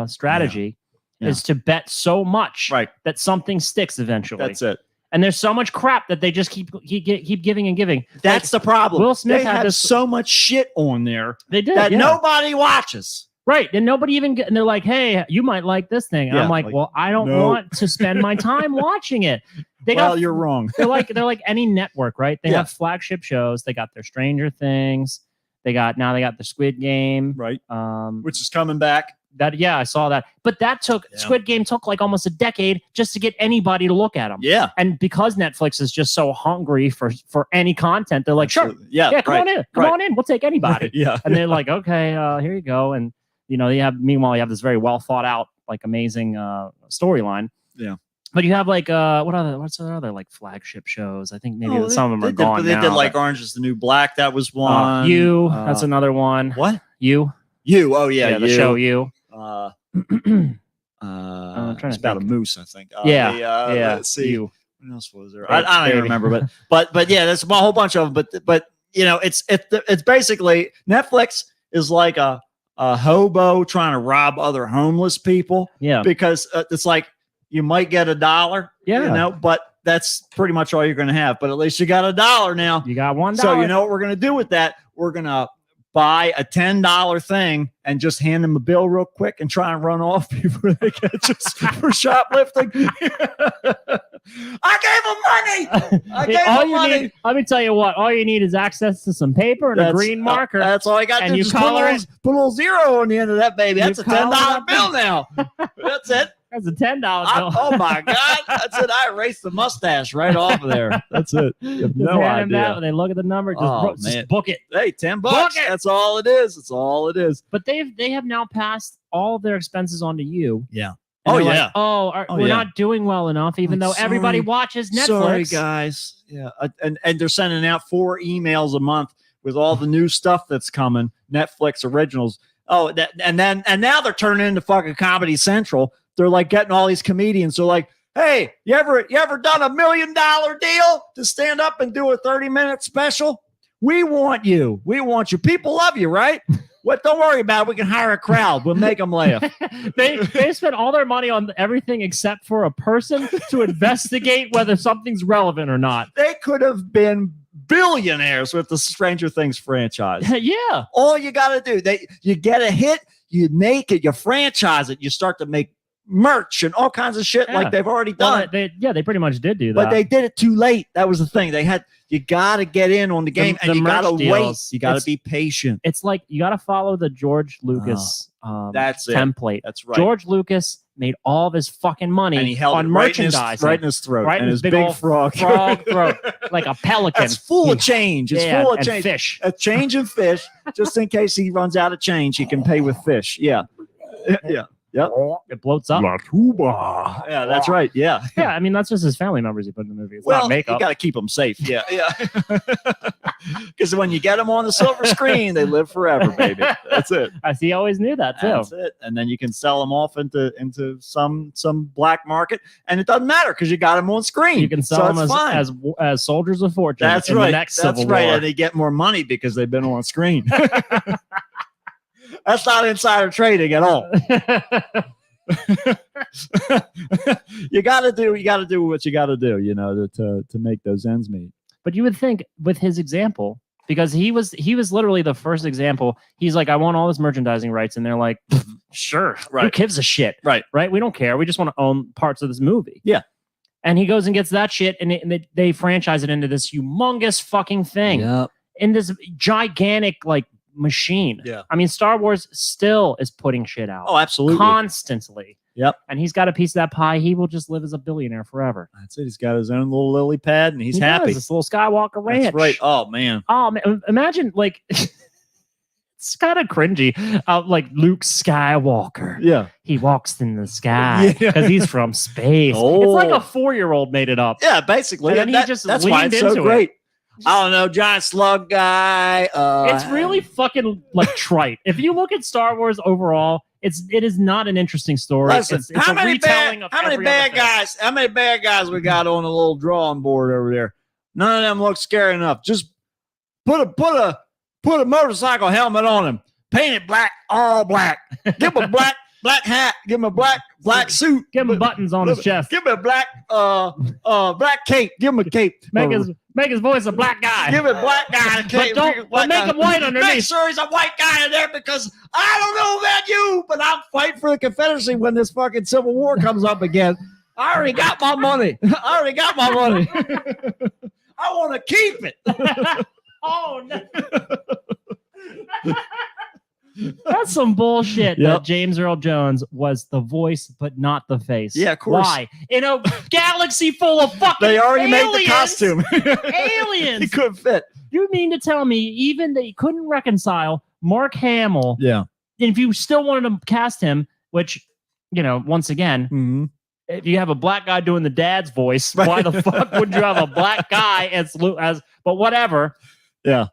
strategy Yeah. is to bet so much Right. that something sticks eventually. That's it. And there's so much crap that they just keep giving and giving. That's the problem. Will Smith they had have this- so much shit on there They did, that yeah. nobody watches. Right. And nobody even and they're like, hey, you might like this thing. And Yeah, I'm like, like, well, I don't no. want to spend my time watching it. They Well, got you're wrong. they're like any network, right? They Yeah. have flagship shows. They got their Stranger Things. They got the Squid Game. Right. Um, Which is coming back. I saw that. But that took Yeah. Squid Game took like almost a decade just to get anybody to look at them. Yeah. And because Netflix is just so hungry for any content, they're like, sure, Absolutely. Yeah. yeah, come on in, come right. on in, we'll take anybody. Yeah. And they're like, okay, here you go. And meanwhile you have this very well thought out, like amazing storyline. Yeah. But you have like what's the other like flagship shows? I think maybe Oh, some of them are gone They now. did like Orange is the New Black. That was one. You. That's another one. What? You. Oh yeah. The show You. Trying to it's about a think. moose, I think. Yeah. Let's see. You. What else was there? Right, I don't even baby. remember, but yeah, there's a whole bunch of them. But it's basically Netflix is like a hobo trying to rob other homeless people Yeah. because it's like you might get $1, Yeah. but that's pretty much all you're going to have. But at least you got $1 now. You got $1. So you know what we're going to do with that? We're going to buy a $10 thing and just hand them a bill real quick and try and run off before they catch us for shoplifting. I gave them money. I gave all them you money. need, let me tell you what, all you need is access to some paper and a green marker. That's all I got. And to you just put a color little- put a little zero on the end of that baby. You That's a color $10 it bill now. That's it. That's a $10 bill. Oh my God. That's it. I erased the mustache right off of there. That's it. You have Just no hand them that, idea. when they look at the number, just, Oh, just man. book it. Hey, $10. Book it. That's all it is. It's all it is. But they have now passed all of their expenses onto you. Yeah. And Oh, they're like, yeah. we're yeah. not doing well enough, even Like, though everybody sorry. watches Netflix. Sorry, guys. Yeah, and they're sending out 4 emails a month with all the new stuff that's coming. Netflix originals. Oh, and now they're turning into fucking Comedy Central. They're like getting all these comedians. They're like, hey, you ever done $1 million deal to stand up and do a 30-minute special? We want you. We want you. People love you, right? What? Don't worry about it. We can hire a crowd. We'll make them laugh. they spent all their money on everything except for a person to investigate whether something's relevant or not. They could have been billionaires with the Stranger Things franchise. Yeah. All you got to do, you get a hit, you make it, you franchise it, you start to make merch and all kinds of shit Yeah. like they've already Well, done. they pretty much did do that. But they did it too late. That was the thing. You got to get in on the game the and you got to merch wait. deals, You got to it's- be patient. It's like you got to follow the George Lucas That's it. template. That's right. George Lucas made all of his fucking money and he held on it right in his, merchandise. right in his throat. Right in and his his big big old frog. frog throat, like a pelican. That's full of change. It's Yeah, full of and change. fish. A change in fish, just in case he runs out of change, he can pay with fish. Yeah. Yeah. Yep. It bloats up. Yeah, that's right. Yeah. Yeah, I mean that's just his family members he put in the movie. It's Well, not makeup. you got to keep them safe. Yeah. Yeah. Because when you get them on the silver screen, they live forever, baby. That's it. He always knew that too. That's it. And then you can sell them off into some black market, and it doesn't matter because you got them on screen. You can sell So them it's fine. as soldiers of fortune. That's in right. The next That's Civil right. War. And they get more money because they've been on screen. That's not insider trading at all. you got to do what you got to do, to make those ends meet. But you would think with his example, because he was literally the first example. He's like, I want all this merchandising rights, and they're like, sure, who Right. gives a shit, Right. Right? We don't care. We just want to own parts of this movie. Yeah. And he goes and gets that shit, and they franchise it into this humongous fucking thing, in this gigantic like machine. Yeah. I mean, Star Wars still is putting shit out Oh, absolutely. constantly. Yep. And he's got a piece of that pie. He will just live as a billionaire forever. That's it. He's got his own little lily pad, and he's He happy. does, this little Skywalker ranch. That's right. Oh man. Oh man, imagine like It's kind of cringy. Like Luke Skywalker. Yeah. He walks in the sky Yeah. because he's from space. Oh. It's like a 4-year-old made it up. Yeah, basically. And then he That- just that's why leaned it's so into it. great. I don't know, giant slug guy. It's really fucking like trite. If you look at Star Wars overall, it is not an interesting story. Listen, it's how a many retelling bad, of how many every bad other thing. guys? How many bad guys we got on the little drawing board over there? None of them look scary enough. Just put a motorcycle helmet on him. Paint it black, all black. Give him a black hat. Give him a black suit. Give him buttons on his chest. Give him a black cape. Give him a cape. Make his voice a black guy. Give him a black guy a cape. But make him white Make underneath. sure he's a white guy in there because I don't know about you, but I'm fighting for the Confederacy when this fucking Civil War comes up again. I already got my money. I want to keep it. Oh no. That's some bullshit Yep. that James Earl Jones was the voice but not the face. Yeah, of course. Why? In a galaxy full of fucking They already made the aliens, costume. aliens. He couldn't fit. You mean to tell me even they couldn't reconcile Mark Hamill, Yeah. and if you still wanted to cast him, which, once again, Mm-hmm. if you have a black guy doing the dad's voice, why the fuck would you have a black guy but whatever. Yeah.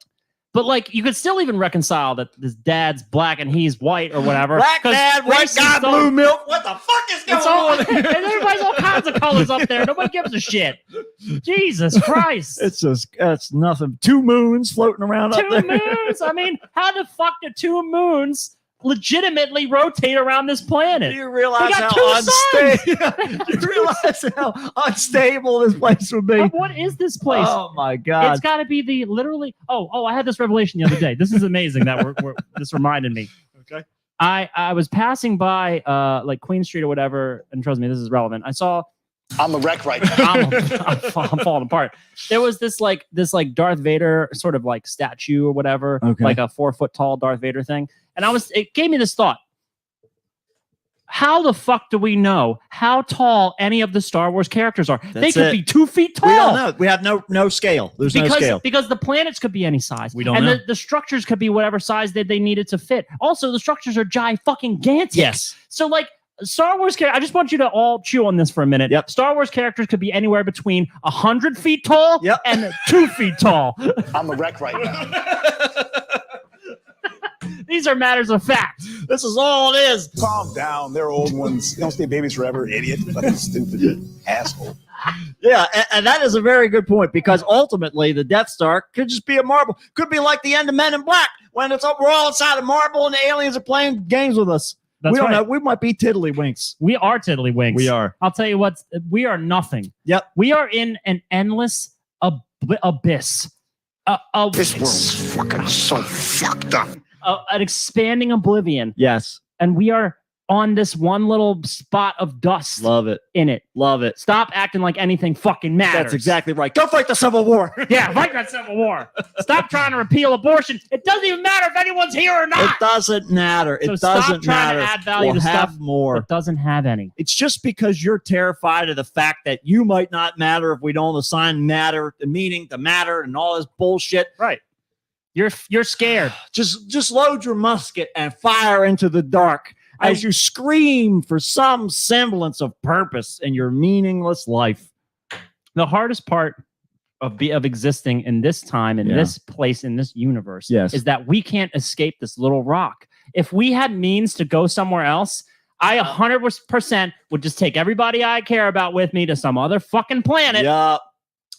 But like you could still even reconcile that this dad's black and he's white or whatever. Black 'Cause dad, white racists guy, don't- blue milk. What the fuck is going It's all, on? and everybody's all kinds of colors up there. Nobody gives a shit. Jesus Christ. It's nothing. 2 moons floating around up Two there. moons. I mean, how the fuck do 2 moons legitimately rotate around this Do planet? you realize They got how 2 suns. unstable? Do you realize how unstable this place would be? What is this place? Oh my god! It's got to be the literally. Oh! I had this revelation the other day. This is amazing that we're this reminded me. Okay. I was passing by like Queen Street or whatever, and trust me, this is relevant. I saw. I'm a wreck right now. I'm falling apart. There was this Darth Vader sort of like statue or whatever, Okay. like a 4-foot tall Darth Vader thing, and it gave me this thought. How the fuck do we know how tall any of the Star Wars characters are? They That's could it. be 2 feet tall. We don't know. We have no scale. There's no scale. Because the planets could be any size. We don't and know. the structures could be whatever size that they needed to fit. Also, the structures are gigantic. Yes. So like Star Wars I just want you to all chew on this for a minute. Yep. Star Wars characters could be anywhere between 100 feet tall Yep. and 2 feet tall. I'm a wreck right now. These are matters of fact. This is all it is. Calm down. They're old ones. Don't stay babies forever, idiot. Fucking stupid asshole. Yeah, and that is a very good point because ultimately the Death Star could just be a marble. Could be like the end of Men in Black when we're all inside a marble and the aliens are playing games with us. That's we don't right. know. We might be tiddlywinks. We are tiddlywinks. We are. I'll tell you what, we are nothing. Yep. We are in an endless abyss. This world's fucking so fucked up. An expanding oblivion, Yes. and we are on this one little spot of dust Love it. in it. Love it. Stop acting like anything fucking matters. That's exactly right. Go fight the Civil War. Yeah, fight that Civil War. Stop trying to repeal abortion. It doesn't even matter if anyone's here or It not. doesn't matter. It So stop doesn't trying to matter. add value we'll to have stuff more. It doesn't have any. It's just because you're terrified of the fact that you might not matter if we don't assign matter, the meaning, the matter, and all this bullshit. Right. You're scared. Just load your musket and fire into the dark as you scream for some semblance of purpose in your meaningless life. The hardest part of existing in this time, in Yeah. this place, in this universe, Yes. is that we can't escape this little rock. If we had means to go somewhere else, I 100% would just take everybody I care about with me to some other fucking planet, Yeah.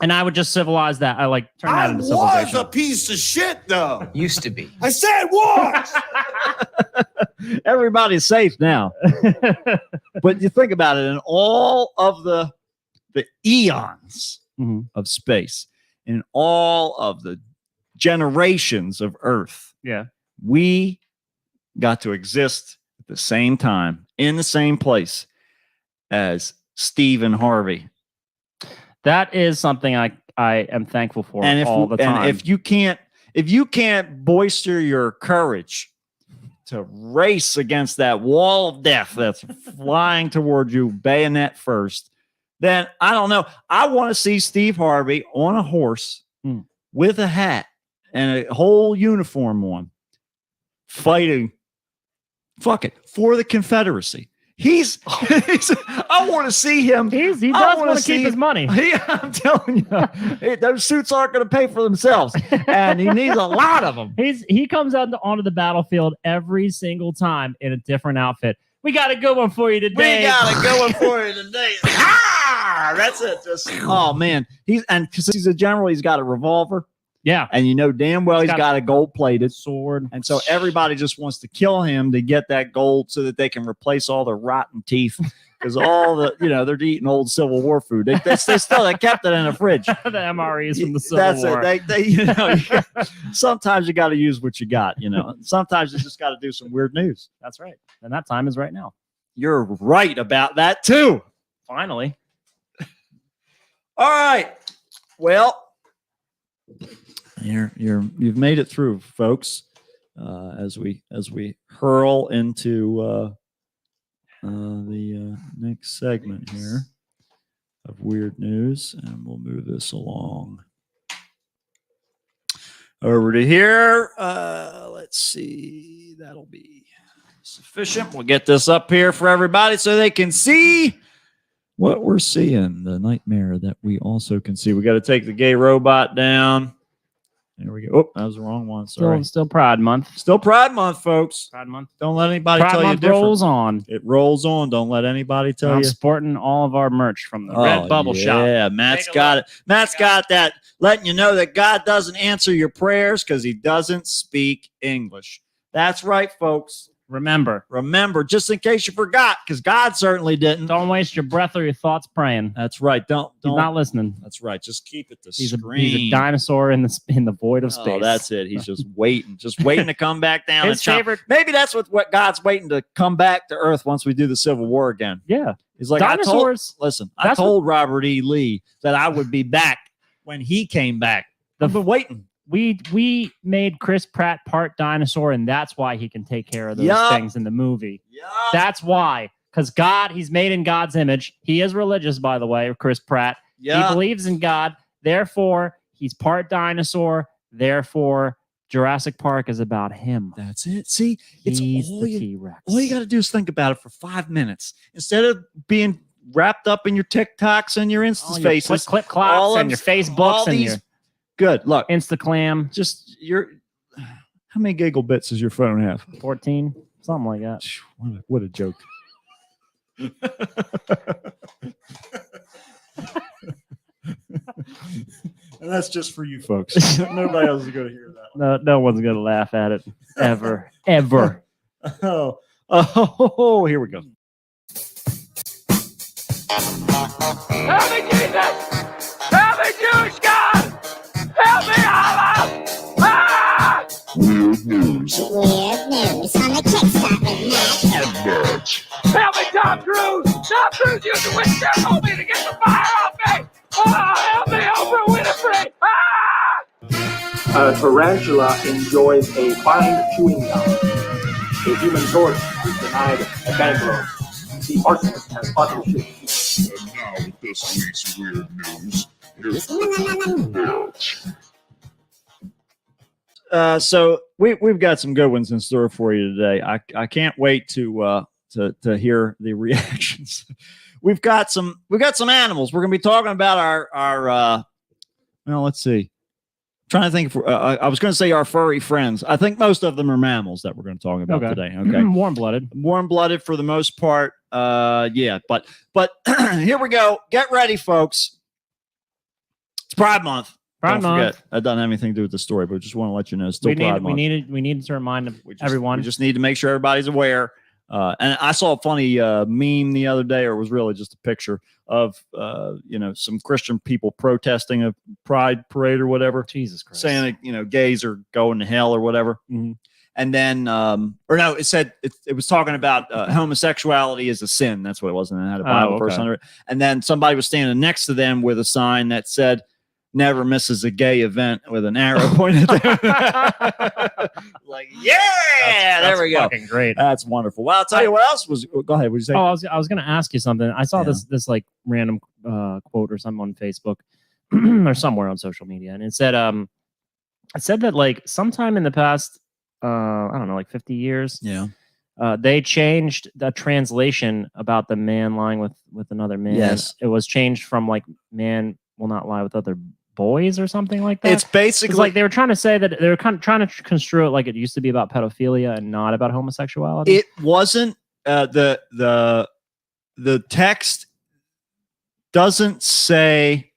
and I would just civilize that. I like turn that into civilization. piece of shit, though. Used to be. I said was. Everybody's safe now. But you think about it, in all of the eons Mhm. of space, in all of the generations of Earth, Yeah. we got to exist at the same time, in the same place as Stephen Harvey. That is something I am thankful for all the time. And if you can't boister your courage to race against that wall of death that's flying towards you, bayonet first, then I don't know. I want to see Steve Harvey on a horse with a hat and a whole uniform on, fighting. Fuck it, for the Confederacy. I want to see him. He does want to keep his money. I'm telling you, those suits aren't going to pay for themselves, and he needs a lot of them. He comes out onto the battlefield every single time in a different outfit. We got a good one for you today. That's it. Oh man, because he's a general, he's got a revolver. Yeah, and you know damn well he's got a gold-plated sword, and so everybody just wants to kill him to get that gold so that they can replace all the rotten teeth. Because all the, they're eating old Civil War food. They kept it in a fridge. The MREs from the Civil War. It. Sometimes you got to use what you got. Sometimes you just got to do some weird news. That's right, and that time is right now. You're right about that too. Finally. All right. Well, you've made it through, folks. As we hurl into the next segment here of weird news, and we'll move this along over to here. Let's see, that'll be sufficient. We'll get this up here for everybody so they can see what we're seeing, the nightmare that we also can see. We got to take the gay robot down. There we go. Oh, that was the wrong one. Sorry. Still Pride Month. Still Pride Month, folks. Pride Month. Don't let anybody Pride tell Month you different. rolls on. It rolls on. Don't let anybody tell I'm you. sporting all of our merch from the Red Bubble Shop. Yeah, Matt's got it. Matt's got that, letting you know that God doesn't answer your prayers because he doesn't speak English. That's right, folks. Remember, just in case you forgot, because God certainly didn't. Don't waste your breath or your thoughts praying. That's right. Don't. He's not listening. That's right. Just keep it the he's screen. He's a dinosaur in the void of space. Oh, that's it. He's just waiting to come back down. His favorite. Maybe that's what God's waiting to come back to Earth once we do the Civil War again. Yeah. He's like, dinosaurs. I told Robert E. Lee that I would be back when he came back. I've been waiting. We made Chris Pratt part dinosaur, and that's why he can take care of those things in the movie. That's why. Because he's made in God's image. He is religious, by the way, Chris Pratt. He believes in God. Therefore, he's part dinosaur. Therefore, Jurassic Park is about him. That's it. See, he's the T-Rex. All you got to do is think about it for 5 minutes. Instead of being wrapped up in your TikToks and your Insta faces. Clip clots and your Facebooks and your... Good. Look, Instaclam. Just how many gigabits does your phone have? 14, something like that. What a joke. And that's just for you folks. Nobody else is going to hear that. No one's going to laugh at it ever. Oh, here we go. Help me, Jesus! Help me, Jewish God! Help me, Allah! Ah! Weird news on the Kickstarter match. Help me, Tom Cruise! Tom Cruise used a wheelchair told me to get the fire off me! Help me, Oprah Winfrey! A tarantula enjoys a fine chewing gum. A human torch is denied a bank loan. The arsonist has button shoes. And now with this week's weird news, here's the So we've got some good ones in store for you today. I can't wait to hear the reactions. We've got some animals. We're going to be talking about our let's see. Trying to think. I was going to say our furry friends. I think most of them are mammals that we're going to talk about today. Okay, warm-blooded for the most part. Yeah, but here we go. Get ready, folks. It's Pride Month. Pride Month. That doesn't have anything to do with the story, but just want to let you know it's still Pride Month. We needed to remind everyone. We just need to make sure everybody's aware. And I saw a funny meme the other day, or it was really just a picture of some Christian people protesting a pride parade or whatever. Jesus Christ. Saying gays are going to hell or whatever. Mm-hmm. And then it said it was talking about homosexuality is a sin. That's what it was. And it had a Bible verse under it. And then somebody was standing next to them with a sign that said, "Never misses a gay event," with an arrow pointed at them. Like, yeah, there we go. Fucking great. That's wonderful. Well, I'll tell you what else was. Go ahead. What did you say? Oh, I was going to ask you something. I saw this like random quote or something on Facebook or somewhere on social media, and it said that like sometime in the past I don't know, like 50 years. Yeah. They changed the translation about the man lying with another man. Yes. It was changed from like man will not lie with other boys or something like that. It's basically It's like they were trying to say that they were kind of trying to construe it like it used to be about pedophilia and not about homosexuality. it wasn't the text doesn't say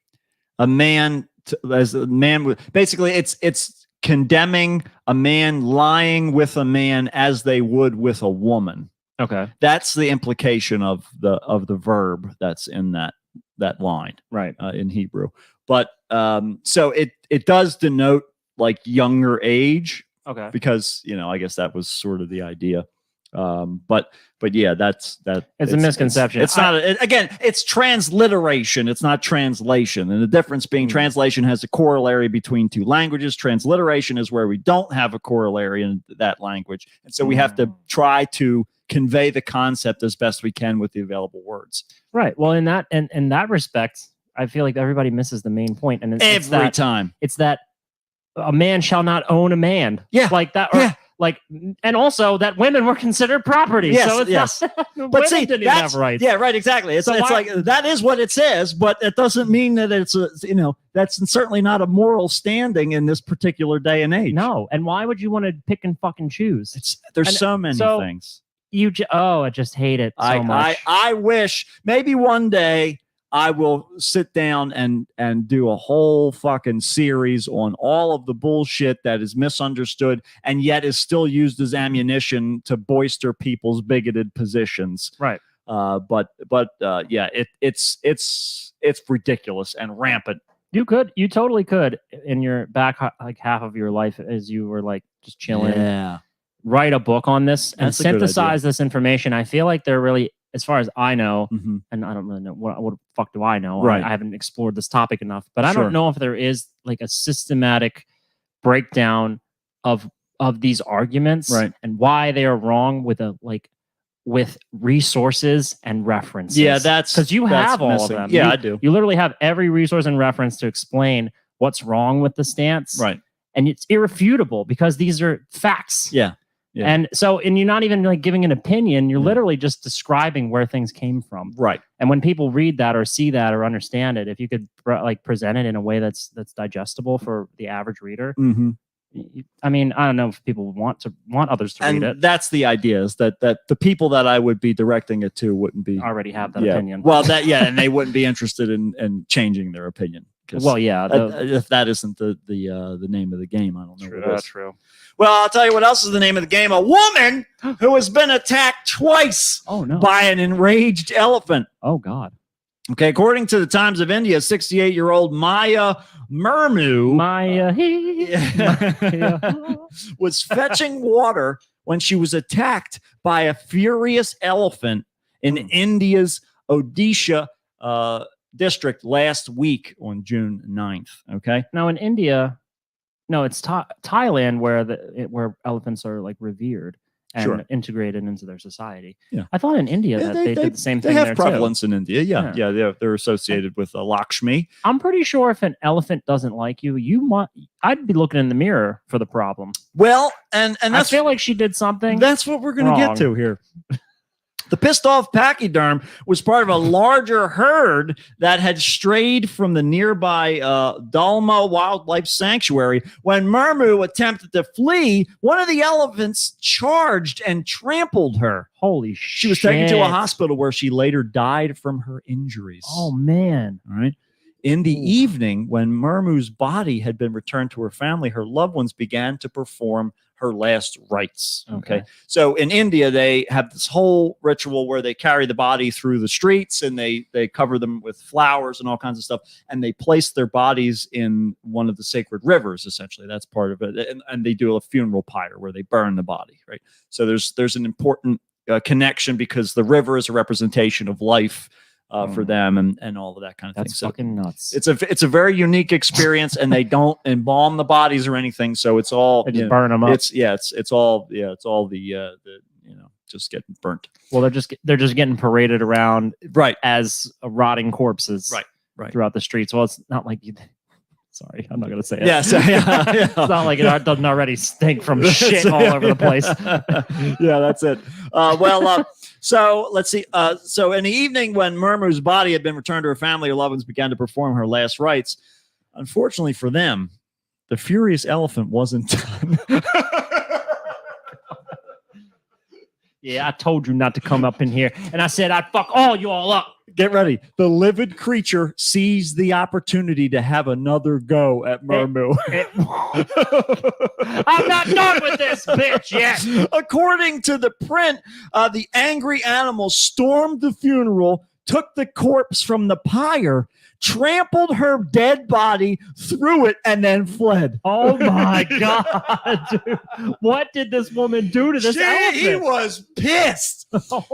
a man as a man with basically it's condemning a man lying with a man as they would with a woman. Okay. That's the implication of the verb that's in that line, Right. in Hebrew. But so it does denote like younger age, Okay. because I guess that was sort of the idea. But yeah, that's that. It's a misconception. It's not again. It's transliteration. It's not translation. And the difference being translation has a corollary between two languages. Transliteration is where we don't have a corollary in that language, and so we have to try to convey the concept as best we can with the available words. Right. Well, in that respect, I feel like everybody misses the main point, and Every time. It's that a man shall not own a man. Yeah. Like that. Or, Yeah. Like, and also that women were considered property. Yes, so it's yes. not, But see, didn't even have rights. yeah, right, exactly. It's like that is what it says, but it doesn't mean that it's that's certainly not a moral standing in this particular day and age. No, and why would you want to pick and fucking choose? There's so many things. I just hate it so much. I wish maybe one day I will sit down and do a whole fucking series on all of the bullshit that is misunderstood and yet is still used as ammunition to bolster people's bigoted positions. Right. But yeah, it's ridiculous and rampant. You totally could in your back like half of your life as you were like just chilling. Yeah. Write a book on this and That's a good synthesize this information. I feel like they're really, as far as I know, Mhm. and I don't really know what the fuck do I know. Right. I haven't explored this topic enough, but I Sure. don't know if there is like a systematic breakdown of these arguments, Right. and why they are wrong with resources and references. Yeah, that's because you that's have all missing. of them. Yeah, You- I do. You literally have every resource and reference to explain what's wrong with the stance, Right. and it's irrefutable because these are facts. Yeah. Yeah. And you're not even like giving an opinion. You're literally just describing where things came from. Right. And when people read that or see that or understand it, if you could present it in a way that's digestible for the average reader, Mm-hmm. I mean, I don't know if people want others to read it. And that's the idea, is that the people that I would be directing it to wouldn't be Already have that yeah. opinion. Well, and they wouldn't be interested in changing their opinion. 'Cause Well, yeah, if that isn't the name of the game, I don't know. What it is. true. Well, I'll tell you what else is the name of the game. A woman who has been attacked twice Oh no. by an enraged elephant. Oh God. Okay, according to the Times of India, 68-year-old Maya Murmu Maya. was fetching water when she was attacked by a furious elephant in India's Odisha district last week on June 9th. Okay. Now in India, no, it's Thailand where elephants are like revered and Sure. integrated into their society. Yeah. I thought in India Yeah, that they did the same they thing have there prevalence in India. Yeah. Yeah, they're associated with Lakshmi. too. I'm pretty sure if an elephant doesn't like you, I'd be looking in the mirror for the problem. Well, and I that's feel like she did something. That's what we're going to get wrong. to here. The pissed off pachyderm was part of a larger herd that had strayed from the nearby Dalma Wildlife Sanctuary. When Murmu attempted to flee, one of the elephants charged and trampled her. Holy shit. She was taken to a hospital where she later died from her injuries. Oh man. All right. In the evening, when Murmu's body had been returned to her family, her loved ones began to perform her last rites. Okay. So in India, they have this whole ritual where they carry the body through the streets and they cover them with flowers and all kinds of stuff. And they place their bodies in one of the sacred rivers, essentially. That's part of it. And they do a funeral pyre where they burn the body. Right. So there's an important connection because the river is a representation of life for them and all of that kind of That's thing. fucking nuts. It's a very unique experience, and they don't embalm the bodies or anything, so it's all They just burn them up. it's all the just getting burnt. Well, they're just getting paraded around Right. as rotting corpses, Right. throughout the streets. Well, it's not like Sorry, I'm not gonna say it. Yeah, so, yeah. It's not like it doesn't already stink from shit all over the place. Yeah, that's it. So let's see. So in the evening, when Murmu's body had been returned to her family, her loved ones began to perform her last rites. Unfortunately for them, the furious elephant wasn't done. Yeah, I told you not to come up in here, and I said I'd fuck all you all up. Get ready. The livid creature seized the opportunity to have another go at Murmu. I'm not done with this bitch yet. According to the print, the angry animal stormed the funeral, took the corpse from the pyre, trampled her dead body through it, and then fled. Oh my God, dude. What did this woman do to this elephant? He was pissed.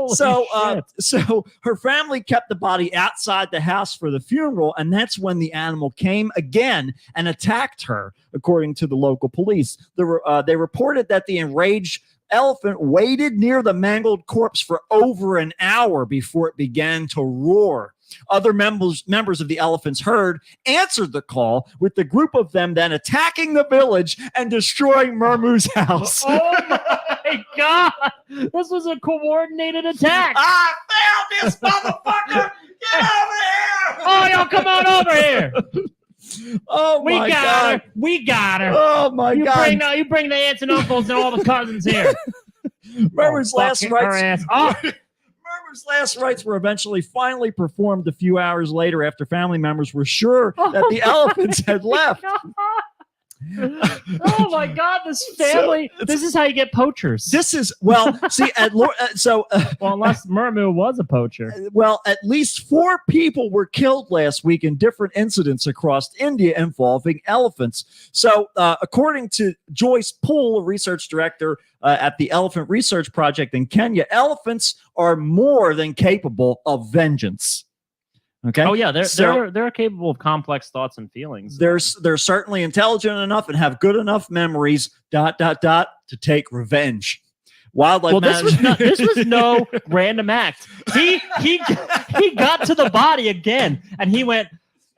So her family kept the body outside the house for the funeral, and that's when the animal came again and attacked her, according to the local police. They reported that the enraged elephant waited near the mangled corpse for over an hour before it began to roar. Other members of the elephant's herd answered the call, with the group of them then attacking the village and destroying Murmu's house. Oh my God! This was a coordinated attack. I found this motherfucker! Get over here! Oh, y'all come on over here! Oh my God! We got her. Oh my God! You bring the aunts and uncles and all the cousins here. Murmu's last rites. Oh. Murmu's last rites were finally performed a few hours later, after family members were sure that the elephants had left. Oh my God, this family. This is how you get poachers. This is, unless Murmu was a poacher. At least 4 people were killed last week in different incidents across India involving elephants. So according to Joyce Poole, a research director at the Elephant Research Project in Kenya, elephants are more than capable of vengeance. Okay. Oh yeah, they're capable of complex thoughts and feelings. They're certainly intelligent enough and have good enough memories. ... to take revenge. Wildlife. Well, this was no random act. He got to the body again, and he went,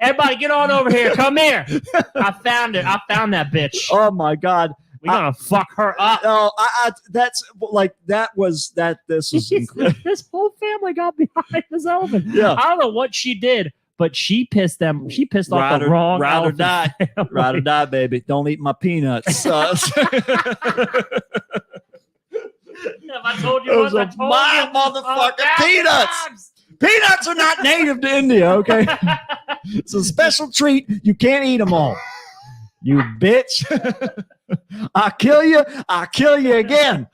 "Everybody, get on over here. Come here. I found it. I found that bitch. Oh my God. We're gonna fuck her up." Oh, that's like that was that. This is incredible. This whole family got behind this elephant. Yeah, I don't know what she did, but she pissed them. She pissed off the wrong elephant. Ride or die, baby. Don't eat my peanuts. Have I told you once? I told my motherfucking peanuts. Times. Peanuts are not native to India. Okay, it's a special treat. You can't eat them all. You bitch. I'll kill you again,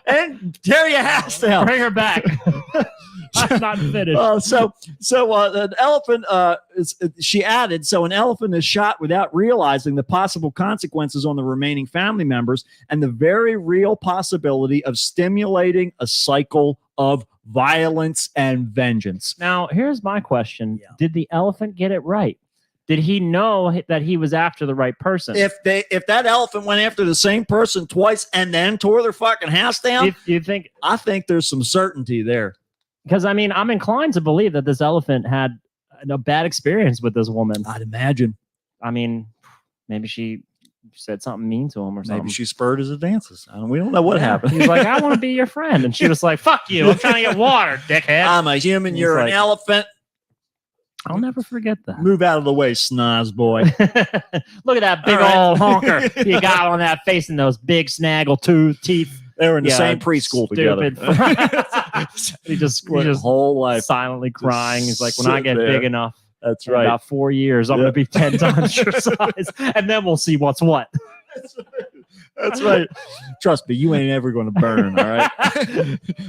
and tear your house down. Bring her back. I'm not finished. An elephant, she added, so an elephant is shot without realizing the possible consequences on the remaining family members and the very real possibility of stimulating a cycle of violence and vengeance. Now, here's my question. Yeah. Did the elephant get it right? Did he know that he was after the right person? If that elephant went after the same person twice and then tore their fucking house down, you think? I think there's some certainty there. Because I mean, I'm inclined to believe that this elephant had a bad experience with this woman. I'd imagine. I mean, maybe she said something mean to him or something. Maybe she spurred his advances. We don't know what happened. He's like, "I want to be your friend," and she was like, "Fuck you! I'm trying to get water, dickhead. I'm a human. You're an elephant." I'll never forget that. Move out of the way, snoz boy. Look at that big old honker you got on that face and those big snaggle teeth. They were in the same preschool together. He just whole life silently crying. He's like, when I get big enough, that's right. In about 4 years, I'm going to be 10 times your size, and then we'll see what's what. That's right. Trust me, you ain't ever going to burn. All right.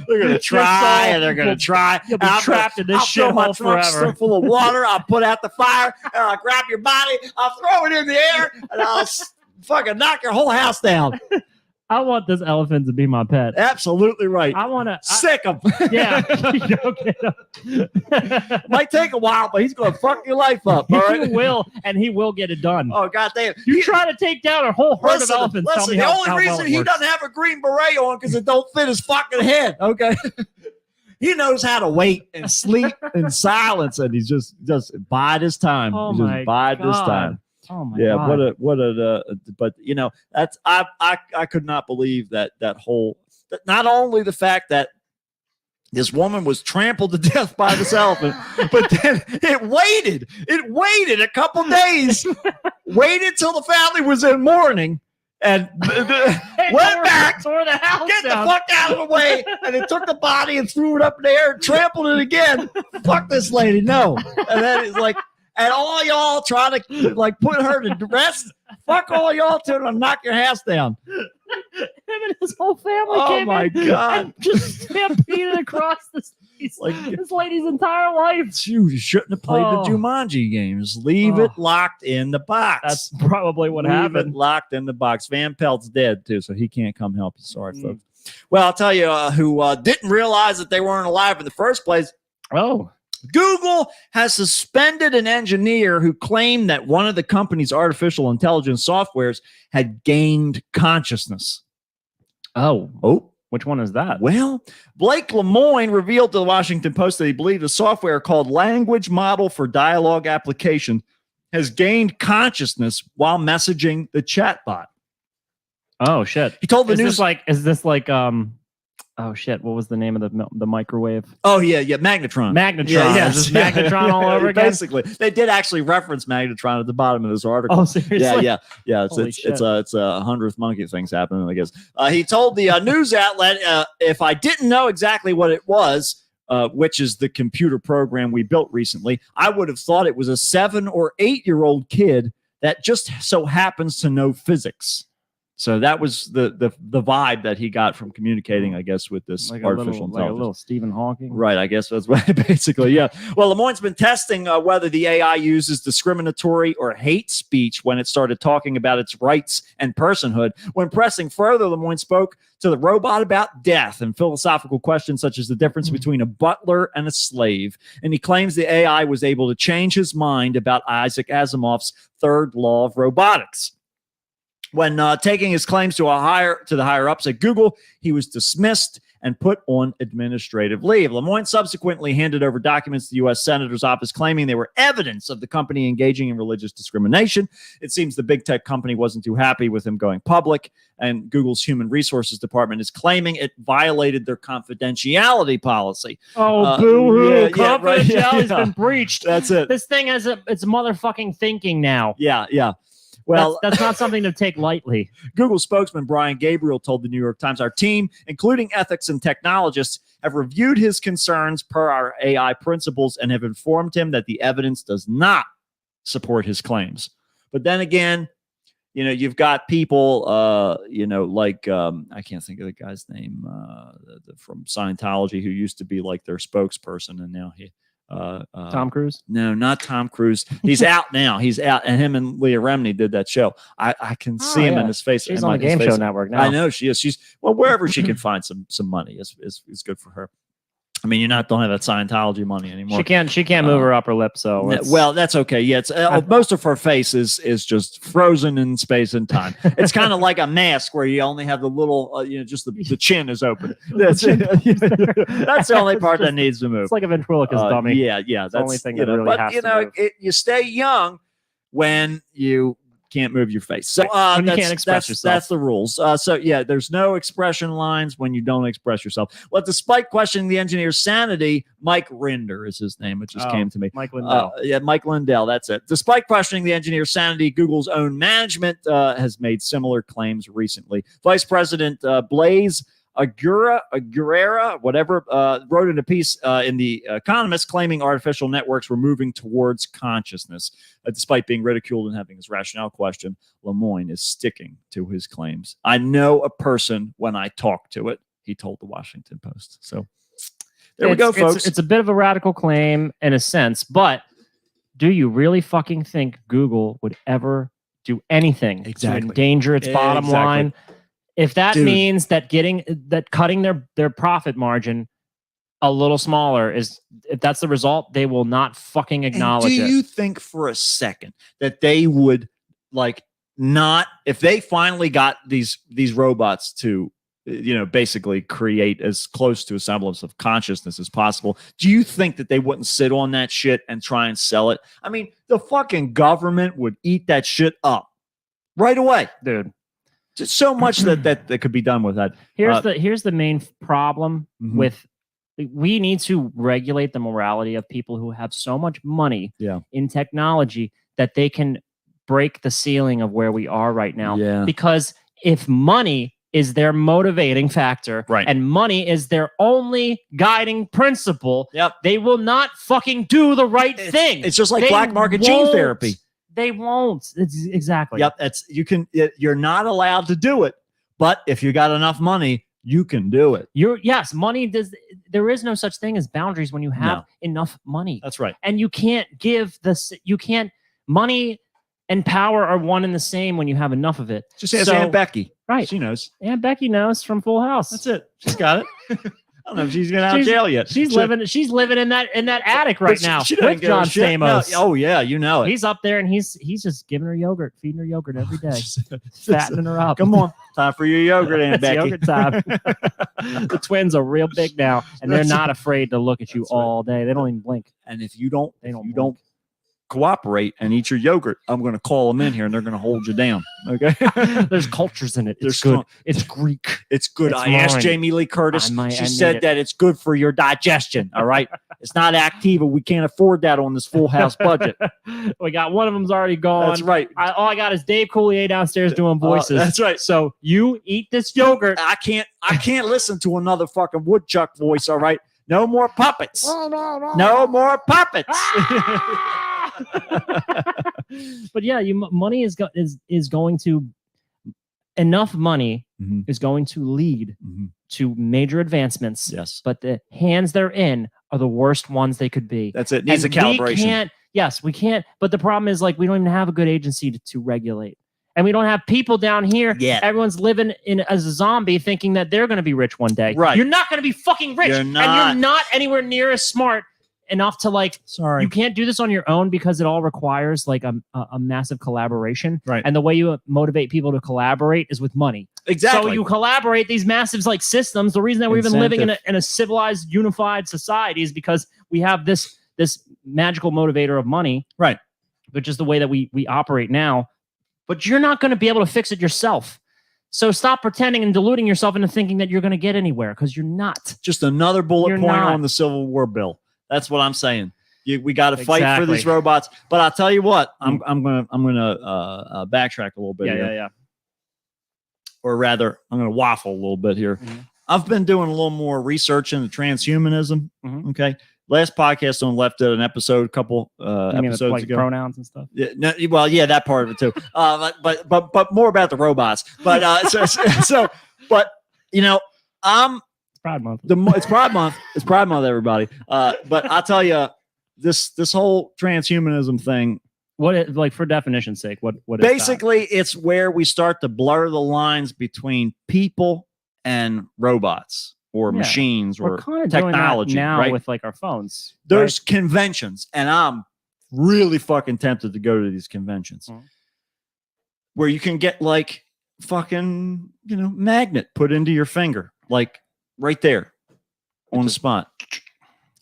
They're going to try, and they're going to try. You'll be trapped in this shithole forever. Full of water. I'll put out the fire, and I'll grab your body. I'll throw it in the air, and I'll fucking knock your whole house down. I want this elephant to be my pet. Absolutely right. I want to sick him. Yeah. Might take a while, but he's going to fuck your life up. All right? He will, and he will get it done. Oh, goddamn. You try to take down a whole herd of elephants. Listen, the only reason he doesn't have a green beret on because it don't fit his fucking head. Okay. He knows how to wait and sleep in silence, and he's just bide his time. Oh, my God. Bide his time. Oh my Yeah, God. but you know, that's I could not believe that not only the fact that this woman was trampled to death by this elephant, but then it waited a couple days, waited till the family was in mourning, and went back, tore the house get the down. fuck out of the way, and they took the body and threw it up in the air and trampled it again. Fuck this lady, no. And then it's like, and all y'all trying to like put her to rest. Fuck all y'all to knock your house down. Him and his whole family Oh came my in God. and just stampeded across this lady's entire life. You shouldn't have played Oh. the Jumanji games. Leave it locked in the box. That's probably what Leave happened. it locked in the box. Van Pelt's dead too, so he can't come help you. Sorry, folks. Well, I'll tell you who didn't realize that they weren't alive in the first place. Oh. Google has suspended an engineer who claimed that one of the company's artificial intelligence softwares had gained consciousness. Oh. Which one is that? Well, Blake Lemoine revealed to the Washington Post that he believed the software called Language Model for Dialogue Application has gained consciousness while messaging the chatbot. Oh shit. He told the Is news this like oh shit, what was the name of the microwave? Oh yeah, Magnetron. Magnetron. Is this Magnetron all over again? Basically, they did actually reference Magnetron at the bottom of this article. Oh, seriously? Yeah. Holy It's shit. a 100th monkey things happening, I guess. He told the news outlet, if I didn't know exactly what it was, which is the computer program we built recently, I would have thought it was a 7 or 8 year old kid that just so happens to know physics. So that was the vibe that he got from communicating, I guess, with this Like artificial like a intelligence. little Stephen Hawking. Right, I guess that's what basically, yeah. Well, Lemoine's been testing whether the AI uses discriminatory or hate speech when it started talking about its rights and personhood. When pressing further, Lemoine spoke to the robot about death and philosophical questions such as the difference between a butler and a slave. And he claims the AI was able to change his mind about Isaac Asimov's third law of robotics. When taking his claims to the higher ups at Google, he was dismissed and put on administrative leave. Lemoine subsequently handed over documents to the U.S. Senator's office claiming they were evidence of the company engaging in religious discrimination. It seems the big tech company wasn't too happy with him going public, and Google's Human Resources Department is claiming it violated their confidentiality policy. Oh, boo-hoo. Confidentiality's been breached. That's it. This thing has it's motherfucking thinking now. Yeah. Well, that's not something to take lightly. Google spokesman Brian Gabriel told the New York Times, our team, including ethics and technologists, have reviewed his concerns per our AI principles and have informed him that the evidence does not support his claims. But then again, you know, you've got people, like I can't think of the guy's name from Scientology who used to be like their spokesperson, and now he. Tom Cruise? No, not Tom Cruise. He's out now. He's out, and him and Leah Remini did that show. I can see him in his face. She's on the Game Show Network now. I know she is. She's wherever she can find some money is good for her. I mean, don't have that Scientology money anymore. She can't move her upper lip, so well, that's okay. Yeah, it's most of her face is just frozen in space and time. It's kind of like a mask where you only have the little, just the chin is open. That's it. That's the only part that needs to move. It's like a ventriloquist dummy. Yeah, That's that's the only thing that really has to move. you stay young when you can't move your face. So When you can't express yourself. That's the rules. There's no expression lines when you don't express yourself. Well, despite questioning the engineer's sanity, Mike Rinder is his name. It just came to me. Mike Lindell. Mike Lindell. That's it. Despite questioning the engineer's sanity, Google's own management has made similar claims recently. Vice President Blaise Aguilera, whatever, wrote in a piece in The Economist claiming artificial networks were moving towards consciousness. Despite being ridiculed and having his rationale questioned, Lemoine is sticking to his claims. I know a person when I talk to it, he told the Washington Post. So there we go, folks. It's a bit of a radical claim in a sense, but do you really fucking think Google would ever do anything to endanger its bottom line? If that means that cutting their profit margin a little smaller if that's the result, they will not fucking acknowledge it. Do you think for a second that they would not, if they finally got these robots to basically create as close to a semblance of consciousness as possible. Do you think that they wouldn't sit on that shit and try and sell it? I mean, the fucking government would eat that shit up right away, dude. Just so much that could be done with that. Here's the main problem Mhm. with. We need to regulate the morality of people who have so much money in technology that they can break the ceiling of where we are right now. Yeah. Because if money is their motivating factor, Right. and money is their only guiding principle, Yep. they will not fucking do the right thing. It's just like They black market gene won't. therapy. They won't. Exactly. Yep. You're not allowed to do it, but if you got enough money, you can do it. Money does. There is no such thing as boundaries when you have No. enough money. That's right. And you can't money and power are one and the same when you have enough of it. Just ask Aunt Becky. Right. She knows. Aunt Becky knows from Full House. That's it. She's got it. I don't know if she's been out of jail yet. She's living in that attic right now She doesn't with give a John shit. No, Stamos. oh yeah, you know it. He's up there and he's just giving her yogurt, feeding her yogurt every day, fattening her up. Come on, time for your yogurt, Aunt It's Becky. yogurt time. The twins are real big now, and they're not afraid to look at you all day. They don't even blink. And if you don't blink. cooperate and eat your yogurt, I'm going to call them in here and they're going to hold you down. Okay. There's cultures in it. It's There's good. con- It's Greek. It's good. It's I asked mine. Jamie Lee Curtis. I She need said it. that it's good for your digestion. All right. It's not Activa. We can't afford that on this Full House budget. We got one of them's already gone. That's right. All I got is Dave Coulier downstairs doing voices. That's right. So you eat this yogurt. I can't listen to another fucking woodchuck voice. All right. No more puppets. No more puppets. But yeah, money is going to enough money Mhm. is going to lead Mhm. to major advancements. Yes. But the hands they're in are the worst ones they could be. That's it. Needs a And calibration. we can't. But the problem is, like, we don't even have a good agency to regulate. And we don't have people down here. Yet. Everyone's living as a zombie thinking that they're going to be rich one day. Right. You're not going to be fucking rich. You're And not. you're not anywhere near as smart enough to, like, Sorry. you can't do this on your own because it all requires like a massive collaboration. Right. And the way you motivate people to collaborate is with money. Exactly. So you collaborate these massive like systems. The reason that we've been living Incentive. in a civilized, unified society is because we have this magical motivator of money. Right. Which is the way that we operate now. But you're not going to be able to fix it yourself. So stop pretending and deluding yourself into thinking that you're going to get anywhere, because you're not. Just another bullet You're point not. on the Civil War bill. That's what I'm saying. We got to fight for Exactly. these robots. But I'll tell you what, I'm gonna backtrack a little bit. here. Yeah. Or rather, I'm gonna waffle a little bit here. Mhm. I've been doing a little more research into transhumanism. Mhm. Okay. Last podcast on Left did an episode, a couple You mean episodes like ago. pronouns and stuff? Yeah, no, well, yeah, that part of it too. But more about the robots. But but you know, It's Pride Month. it's Pride Month. It's Pride Month, everybody. But I'll tell you, this whole transhumanism thing. Like, for definition's sake, what is that? Basically, it's where we start to blur the lines between people and robots or Yeah. machines We're or kind of technology. doing that now right? with like our phones. There's conventions, and I'm really fucking tempted to go to these conventions Mhm. where you can get like fucking, magnet put into your finger, like right there on the spot.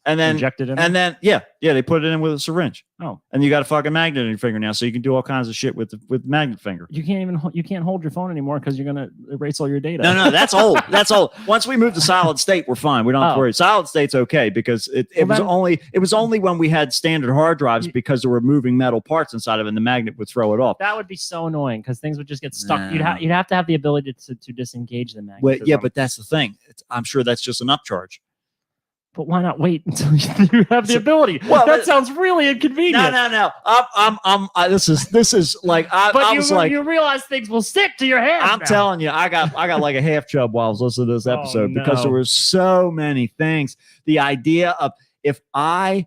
And then, injected in. and then, yeah, they put it in with a syringe. Oh. And you got a fucking magnet in your finger now, so you can do all kinds of shit with magnet finger. You can't hold your phone anymore because you're gonna erase all your data. No, that's old. That's old. Once we move to solid state, we're fine. We don't have to Oh. worry. Solid state's okay because it was only when we had standard hard drives because there were moving metal parts inside of it and the magnet would throw it off. That would be so annoying because things would just get stuck. No. You'd have to have the ability to disengage the magnet. Well, yeah, but that's the thing. I'm sure that's just an upcharge. But why not wait until you have the ability? Well, that sounds really inconvenient. No. This is like But you you realize things will stick to your hands. I'm now. telling you, I got like a half chub while I was listening to this episode because there were so many things. The idea of I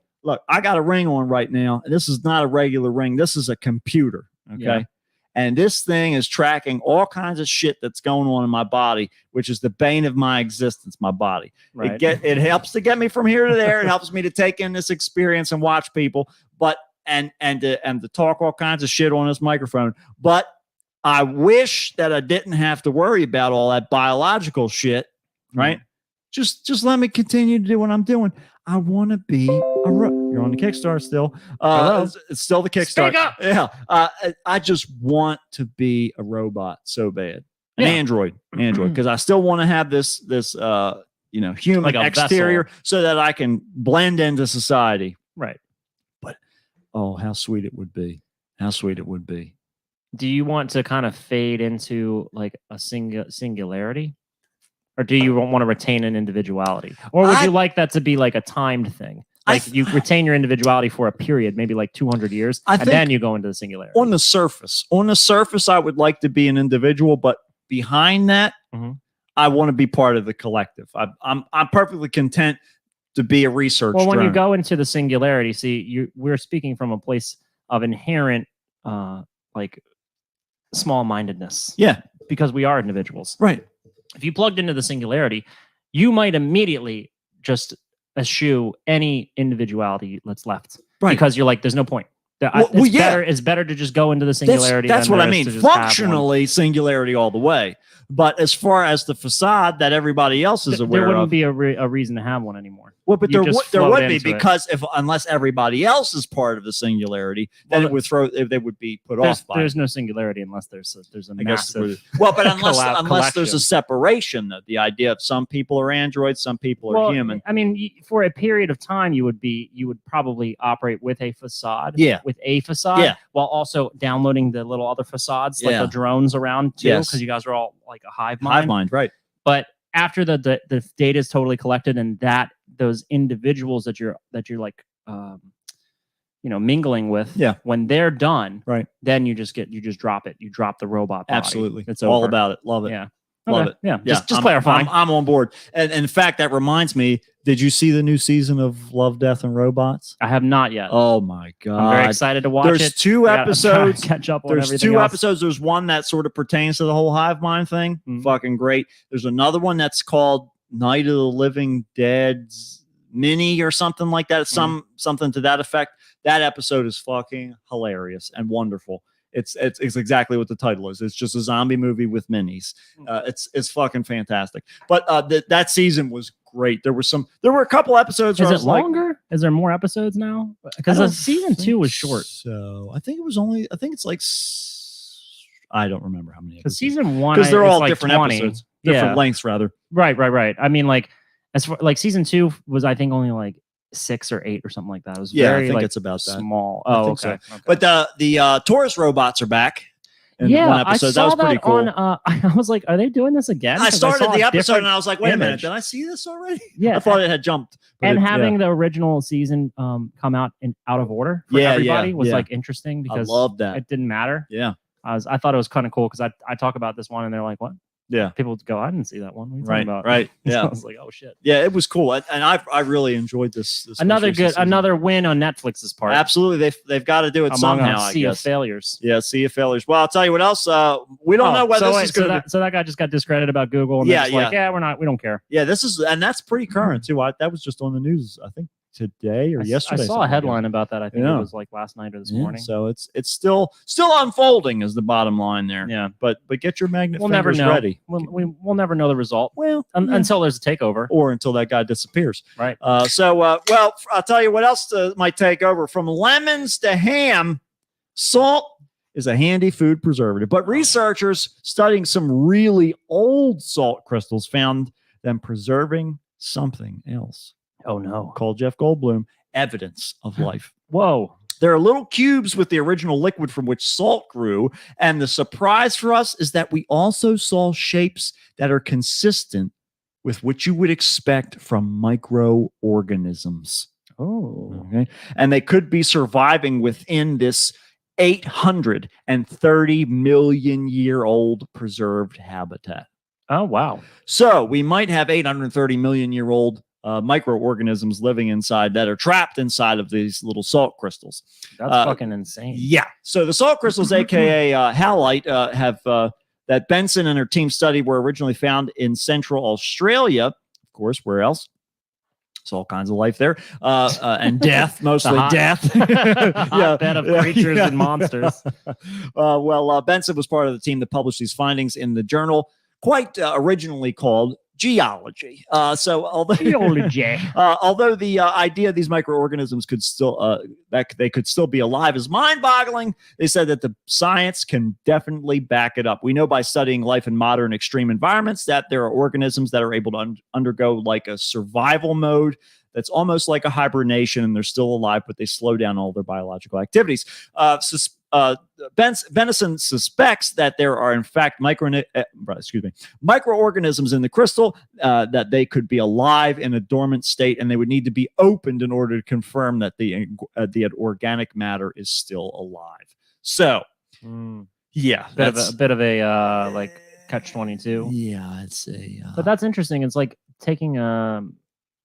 got a ring on right now, and this is not a regular ring. This is a computer. Okay. Yeah. And this thing is tracking all kinds of shit that's going on in my body, which is the bane of my existence, my body. Right. It helps to get me from here to there. It helps me to take in this experience and watch people, but and to talk all kinds of shit on this microphone. But I wish that I didn't have to worry about all that biological shit, right? Just let me continue to do what I'm doing. I want to be you're on the Kickstarter still. It's still the Kickstarter. Speak up! Yeah. I just want to be a robot so bad. An android, because I still want to have this human Like a exterior vessel. so that I can blend into society. Right. But how sweet it would be. How sweet it would be. Do you want to kind of fade into like a singularity? Or do you want to retain an individuality? Or would you like that to be like a timed thing? Like you retain your individuality for a period, maybe like 200 years, and then you go into the singularity. On the surface, I would like to be an individual, but behind that, I want to be part of the collective. I'm perfectly content to be a research Well, when drone. you go into the singularity, see, we're speaking from a place of inherent like small-mindedness. Yeah. Because we are individuals. Right. If you plugged into the singularity, you might immediately just eschew any individuality that's left. Right. Because you're like, there's no point. It's better to just go into the singularity. That's than what I there mean. is to just have one. Functionally, singularity all the way. But as far as the facade that everybody else is aware there wouldn't of, be a reason to have one anymore. well, but You there just would float be into it. because unless everybody else is part of the singularity, then Well, they would be put There's, off by. there's no singularity unless there's a I guess massive. well, but unless there's collection. a separation, though, the idea of some people are androids, some people are human. I mean, for a period of time, you would probably operate with a facade. Yeah. With a facade. Yeah. While also downloading the little other facades, like Yeah. the drones around too, Yes. because you guys are all like a hive mind. Hive mind, right? But after the data is totally collected, and that those individuals that you're like mingling with, when they're done, right, then you just drop it. You drop the robot body. Absolutely. It's all over. about it. Love it. Yeah. Love Okay. it. Yeah. Just clarifying. I'm on board. And in fact, that reminds me, did you see the new season of Love, Death, and Robots? I have not yet. Oh my God. I'm very excited to watch it. There's two I gotta try episodes. to catch up on There's everything two else. episodes. There's one that sort of pertains to the whole hive mind thing. Fucking great. There's another one that's called Night of the Living Dead's Mini or something like that. Something to that effect. That episode is fucking hilarious and wonderful. It's exactly what the title is. It's just a zombie movie with minis. It's fucking fantastic. But that season was great. There were a couple episodes. Is where I it was like, longer? Is there more episodes now? Because season 2 was short. So I think it's like I don't remember how many. Because season 1, because they're it's all like different 20. episodes, different Yeah. lengths rather. Right. I mean, like as for like season 2 was, I think, only like 6 or 8 or something like that. It was Yeah, very, I think like, it's about that. small. I Oh, think okay. so. But the Taurus robots are back. In Yeah, one episode. I saw that was pretty cool. on. I was like, are they doing this again? I 'Cause started saw the a episode different and I was like, wait a minute, image. did I see this already? Yeah, I thought it had jumped. And it- having yeah. the original season out of order for everybody was like interesting because I love that. it didn't matter. Yeah. I thought it was kind of cool because I talk about this one and they're like, what? Yeah. People would go, I didn't see that one. What are you Right, talking about? right. So Yeah. I was like, oh shit. Yeah, it was cool. And I really enjoyed this Another win on Netflix's part. Absolutely. They've got to do it Among somehow, a I sea of guess. failures. Yeah, sea of failures. Well, I'll tell you what else. We don't know whether this is going to be. So that guy just got discredited about Google. And Yeah, they're just like, we don't care. Yeah, and that's pretty current too. That was just on the news, I think, today or yesterday. I saw a headline about that. I think it was like last night or this morning. So it's still unfolding is the bottom line there. Yeah. But get your magnet We'll never fingers know. ready. We'll never know the result. Well, until there's a takeover, or until that guy disappears. Right. Well, I'll tell you what else might take over. From lemons to ham, salt is a handy food preservative. But researchers studying some really old salt crystals found them preserving something else. Oh no! Called Jeff Goldblum evidence of life. Whoa. There are little cubes with the original liquid from which salt grew. And the surprise for us is that we also saw shapes that are consistent with what you would expect from microorganisms. Oh. Okay. And they could be surviving within this 830 million year old preserved habitat. Oh, wow. So we might have 830 million year old microorganisms living inside that are trapped inside of these little salt crystals. That's fucking insane. Yeah. So the salt crystals, aka halite, have that Benson and her team studied were originally found in Central Australia. Of course, where else? It's all kinds of life there, and death, mostly hot- death. Hotbed of creatures and monsters. Benson was part of the team that published these findings in the journal, quite originally called Geology. Although the idea of these microorganisms could still that they could still be alive is mind-boggling, they said that the science can definitely back it up. We know by studying life in modern extreme environments that there are organisms that are able to undergo like a survival mode that's almost like a hibernation, and they're still alive, but they slow down all their biological activities. Benson suspects that there are, in fact, microorganisms in the crystal that they could be alive in a dormant state, and they would need to be opened in order to confirm that the organic matter is still alive. So, yeah, a bit of a like catch-22. Yeah, it's a. But that's interesting. It's like taking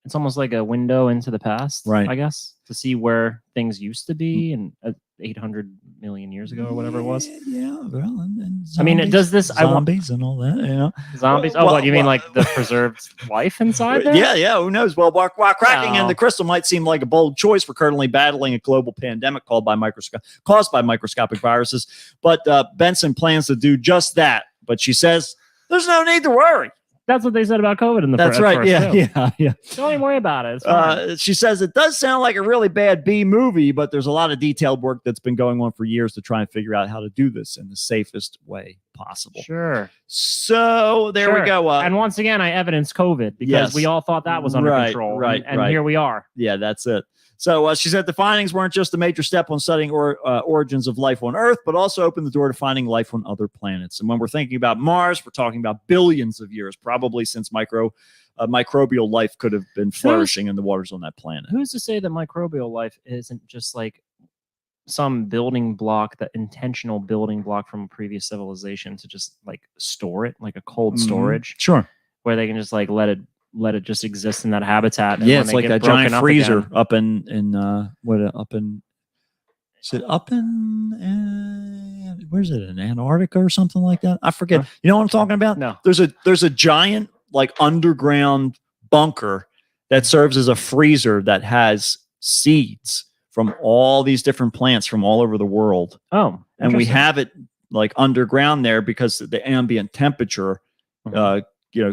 it's almost like a window into the past, right? I guess, to see where things used to be and 800 million years ago or whatever it was. Yeah, well, and zombies, I mean, does this zombies and all that? You know, zombies. What you mean, like the preserved life inside there? Yeah. Who knows? Well, while cracking in the crystal might seem like a bold choice for currently battling a global pandemic caused by microscopic viruses, but Benson plans to do just that. But she says there's no need to worry. That's what they said about COVID in the That's right. Yeah. Don't even worry about it. It's fine. She says it does sound like a really bad B movie, but there's a lot of detailed work that's been going on for years to try and figure out how to do this in the safest way possible. Sure. So there we go. And once again, I evidenced COVID because we all thought that was under control. And here we are. Yeah, that's it. So she said the findings weren't just a major step on studying origins of life on Earth, but also opened the door to finding life on other planets. And when we're thinking about Mars, we're talking about billions of years, probably since microbial life could have been flourishing in the waters on that planet. Who's to say that microbial life isn't just like some building block, that intentional building block from a previous civilization to just like store it, like a cold storage? Sure. Where they can just like let it just exist in that habitat. And it's like a giant freezer up in where's it, in Antarctica or something like that? I forget. Huh? You know what I'm talking about? No. There's a giant like underground bunker that serves as a freezer that has seeds from all these different plants from all over the world. Oh, and we have it like underground there because the ambient temperature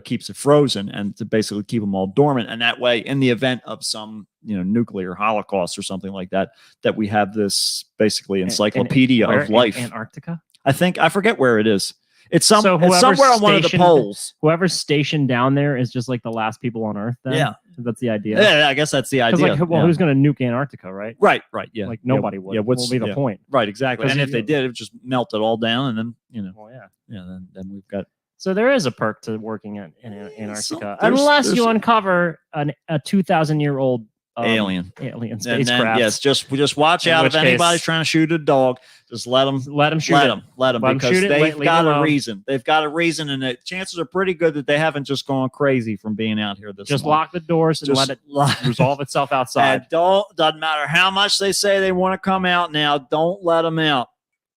keeps it frozen, and to basically keep them all dormant. And that way, in the event of some, nuclear holocaust or something like that, that we have this basically encyclopedia of life. Antarctica? I forget where it is. It's somewhere on one of the poles. Whoever's stationed down there is just like the last people on Earth. Then? Yeah. That's the idea. Yeah, I guess that's the idea. Who's going to nuke Antarctica, right? Right. Yeah. Like nobody would. Yeah. What will be the point? Right. Exactly. And if they did, it would just melt it all down, and then Well, yeah. Yeah. Then we've got. So there is a perk to working in Antarctica, unless you uncover a 2,000-year-old alien spacecraft. Yes, just watch out if anybody's trying to shoot a dog. Just let them shoot them because they've got a reason. They've got a reason, and the chances are pretty good that they haven't just gone crazy from being out here this Just long. lock the doors and let it resolve itself outside. And doesn't matter how much they say they want to come out now. Don't let them out.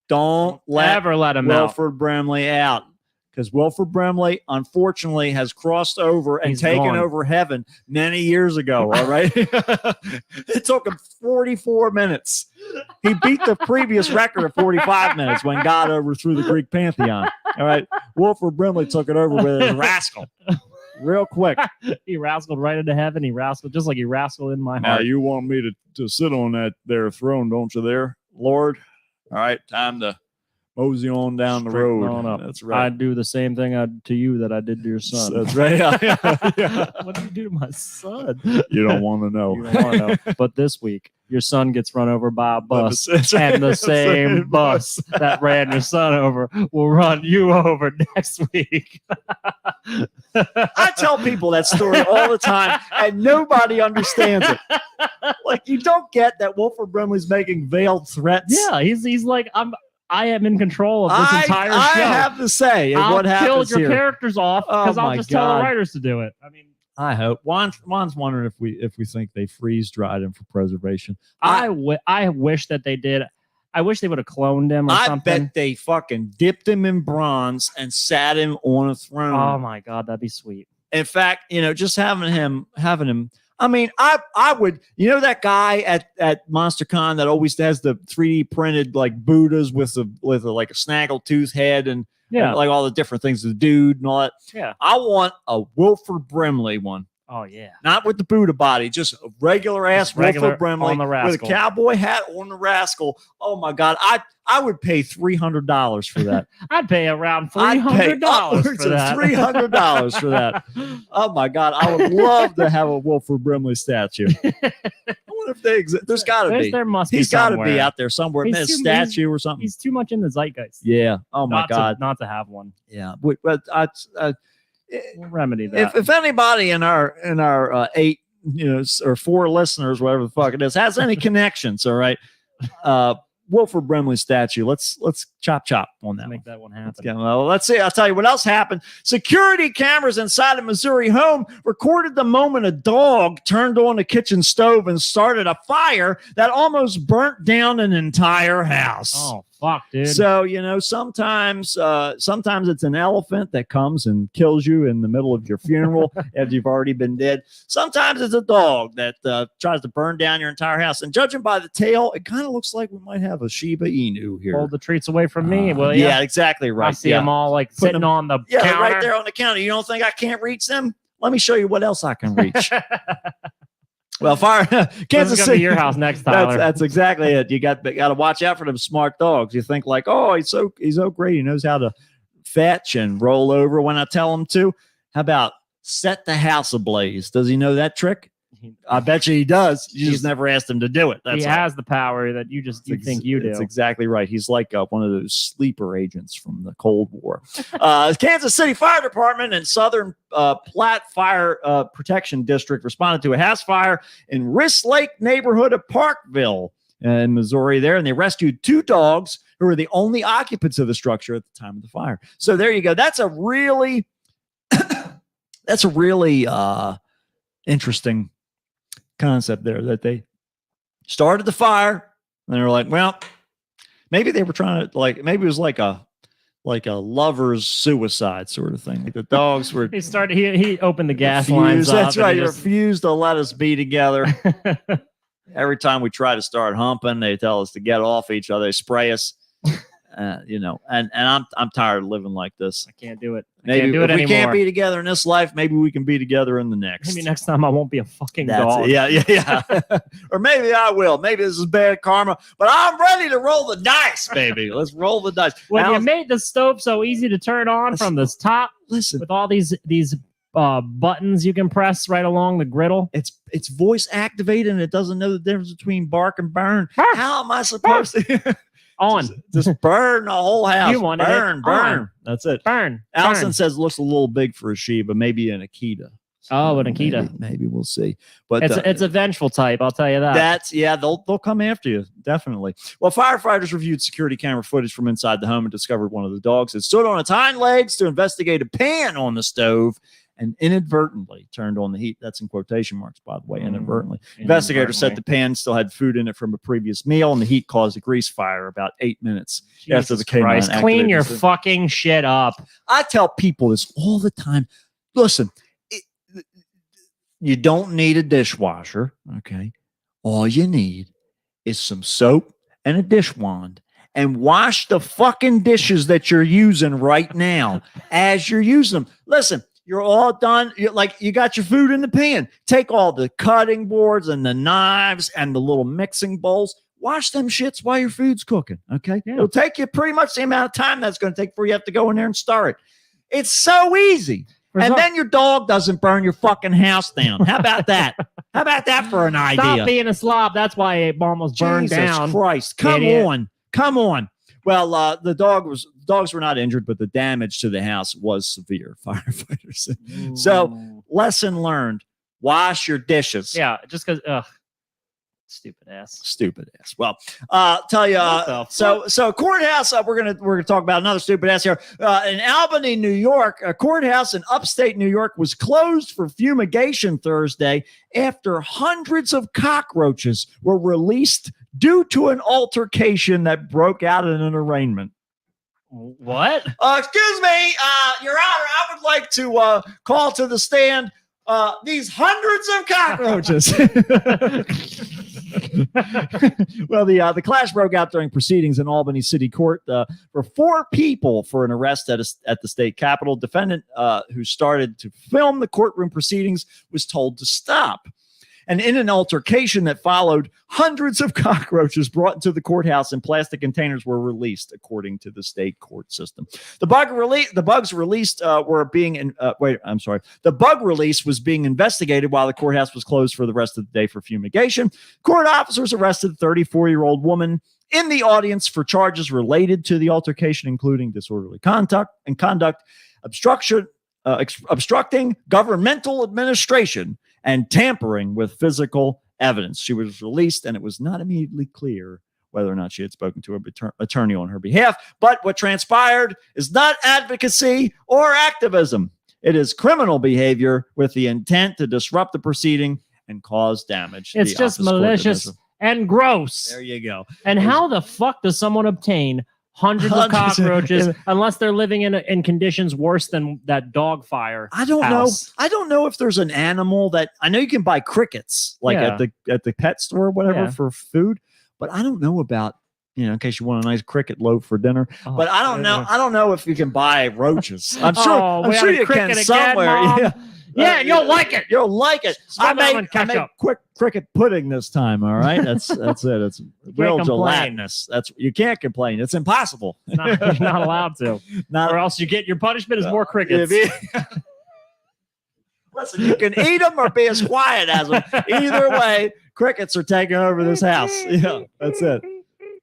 Don't ever let them out. Wilford Brimley out. Because Wilford Brimley, unfortunately, has crossed over and taken over heaven many years ago. All right. It took him 44 minutes. He beat the previous record of 45 minutes when God overthrew the Greek pantheon. All right. Wilford Brimley took it over with a rascal. Real quick. He rascaled right into heaven. He rascaled just like he rascaled in my heart. Now, you want me to sit on that there throne, don't you there, Lord? All right. Time to mosey on down the road. On up. That's right. I'd do the same thing to you that I did to your son. That's right. Yeah. What did you do to my son? You don't want to know. You don't want to know. But this week, your son gets run over by a bus, and the same bus that ran your son over will run you over next week. I tell people that story all the time, and nobody understands it. Like, you don't get that Wilford Brimley's making veiled threats. Yeah, he's like, I am in control of this entire show. I have to say, what happens kill your here. characters off because I'll just tell the writers to do it. I mean, I hope. Juan's wondering if we think they freeze dried him for preservation. I wish that they did. I wish they would have cloned him or something. I bet they fucking dipped him in bronze and sat him on a throne. Oh my God, that'd be sweet. In fact, just having him. I mean, I would, you know, that guy at MonsterCon that always has the 3D printed like Buddhas with like a snaggletooth head and like all the different things, the dude and all that. Yeah. I want a Wilford Brimley one. Oh yeah. Not with the Buddha body, just a regular ass Wilford Brimley on the with a rascal. cowboy hat on the rascal. Oh my God. I would pay $300 for that. I'd pay around I'd pay $300 upwards for of that. $300 for that. Oh my God. I would love to have a Wilford Brimley statue. I wonder if they exist. There's got to be. There must be. He's got to somewhere. be out there somewhere. He's A too- statue or something. He's too much in the zeitgeist. Yeah. Oh my God. Not to have one. Yeah. But We'll remedy that. if anybody in our 8, or 4 listeners, whatever the fuck it is, has any connections, all right, Wilford Brimley statue, let's chop on that. Make that one happen. Well, let's see. I'll tell you what else happened. Security cameras inside a Missouri home recorded the moment a dog turned on the kitchen stove and started a fire that almost burnt down an entire house. Oh fuck, dude. So, sometimes it's an elephant that comes and kills you in the middle of your funeral after you've already been dead. Sometimes it's a dog that tries to burn down your entire house. And judging by the tail, it kind of looks like we might have a Shiba Inu here. Hold the treats away from me, will you? Yeah, exactly right. I see them all like sitting on the counter. Right there on the counter. You don't think I can't reach them? Let me show you what else I can reach. Well, Kansas City, your house next, Tyler. That's exactly it. You got to watch out for them smart dogs. You think like, oh, he's so great. He knows how to fetch and roll over when I tell him to. How about set the house ablaze? Does he know that trick? I bet you he does. You just never asked him to do it. He has the power that you think you do. That's exactly right. He's like one of those sleeper agents from the Cold War. Kansas City Fire Department and Southern Platte Fire Protection District responded to a house fire in Wrist Lake neighborhood of Parkville in Missouri there, and they rescued 2 dogs who were the only occupants of the structure at the time of the fire. So there you go. That's a really interesting concept there, that they started the fire and they were like, well, maybe they were trying to maybe it was like a lover's suicide sort of thing. Like the dogs were he opened the gas lines up. That's right. He refused to let us be together. Every time we try to start humping, they tell us to get off each other. They spray us. And I'm tired of living like this. I can't do it. Maybe do it if we anymore. can't be together in this life, maybe we can be together in the next. Maybe next time I won't be a fucking dog. Yeah. Or maybe I will. Maybe this is bad karma, but I'm ready to roll the dice, baby. Let's roll the dice. When you made the stove so easy to turn on from the top, with all these buttons you can press right along the griddle. It's voice activated and it doesn't know the difference between bark and burn. How am I supposed to? Just burn the whole house. You wanted burn. On. That's it. Burn. Allison says looks a little big for a Shiba, maybe an Akita. So an Akita. Maybe we'll see. But it's a vengeful type, I'll tell you that. They'll come after you, definitely. Well, firefighters reviewed security camera footage from inside the home and discovered one of the dogs had stood on its hind legs to investigate a pan on the stove and inadvertently turned on the heat. That's in quotation marks, by the way, inadvertently. Investigators said the pan still had food in it from a previous meal, and the heat caused a grease fire about 8 minutes after the canine activated. Clean your fucking shit up. I tell people this all the time. Listen, you don't need a dishwasher, okay? All you need is some soap and a dish wand. And wash the fucking dishes that you're using right now as you're using them. Listen, you're all done. You got your food in the pan. Take all the cutting boards and the knives and the little mixing bowls. Wash them shits while your food's cooking, okay? Yeah. It'll take you pretty much the amount of time that's going to take before you have to go in there and stir it. It's so easy. Then your dog doesn't burn your fucking house down. How about that? How about that for an idea? Stop being a slob. That's why it almost burned down. Jesus Christ. Come on. Well, the dogs were not injured, but the damage to the house was severe, firefighters said. So, lesson learned, wash your dishes. Yeah, just because, stupid ass. Well, tell you, so courthouse, we're gonna talk about another stupid ass here. In Albany, New York, a courthouse in upstate New York was closed for fumigation Thursday after hundreds of cockroaches were released due to an altercation that broke out in an arraignment. What? Excuse me, Your Honor, I would like to call to the stand these hundreds of cockroaches. Well, the clash broke out during proceedings in Albany City Court for 4 people for an arrest at the state capitol. Defendant who started to film the courtroom proceedings was told to stop. And in an altercation that followed, hundreds of cockroaches brought into the courthouse in plastic containers were released, according to the state court system. The bug release was being investigated while the courthouse was closed for the rest of the day for fumigation. Court officers arrested a 34-year-old woman in the audience for charges related to the altercation, including disorderly conduct, obstructing governmental administration, and tampering with physical evidence. She was released, and it was not immediately clear whether or not she had spoken to an attorney on her behalf. But what transpired is not advocacy or activism. It is criminal behavior with the intent to disrupt the proceeding and cause damage. It's just malicious and gross. There you go. And how the fuck does someone obtain hundreds of cockroaches unless they're living in conditions worse than that dog fire? I don't know. I don't know if there's an animal that I know you can buy crickets at the pet store or whatever for food, but I don't know about, in case you want a nice cricket loaf for dinner. But I don't know. I don't know if you can buy roaches. I'm sure you can somewhere. Yeah, you'll like it. You'll like it. I made quick cricket pudding this time. All right, that's it. It's real gelatinous. You can't complain. It's impossible. You're not allowed to. Or else you get your punishment is more crickets. Listen, you can eat them or be as quiet as them. Either way, crickets are taking over this house. Yeah, that's it.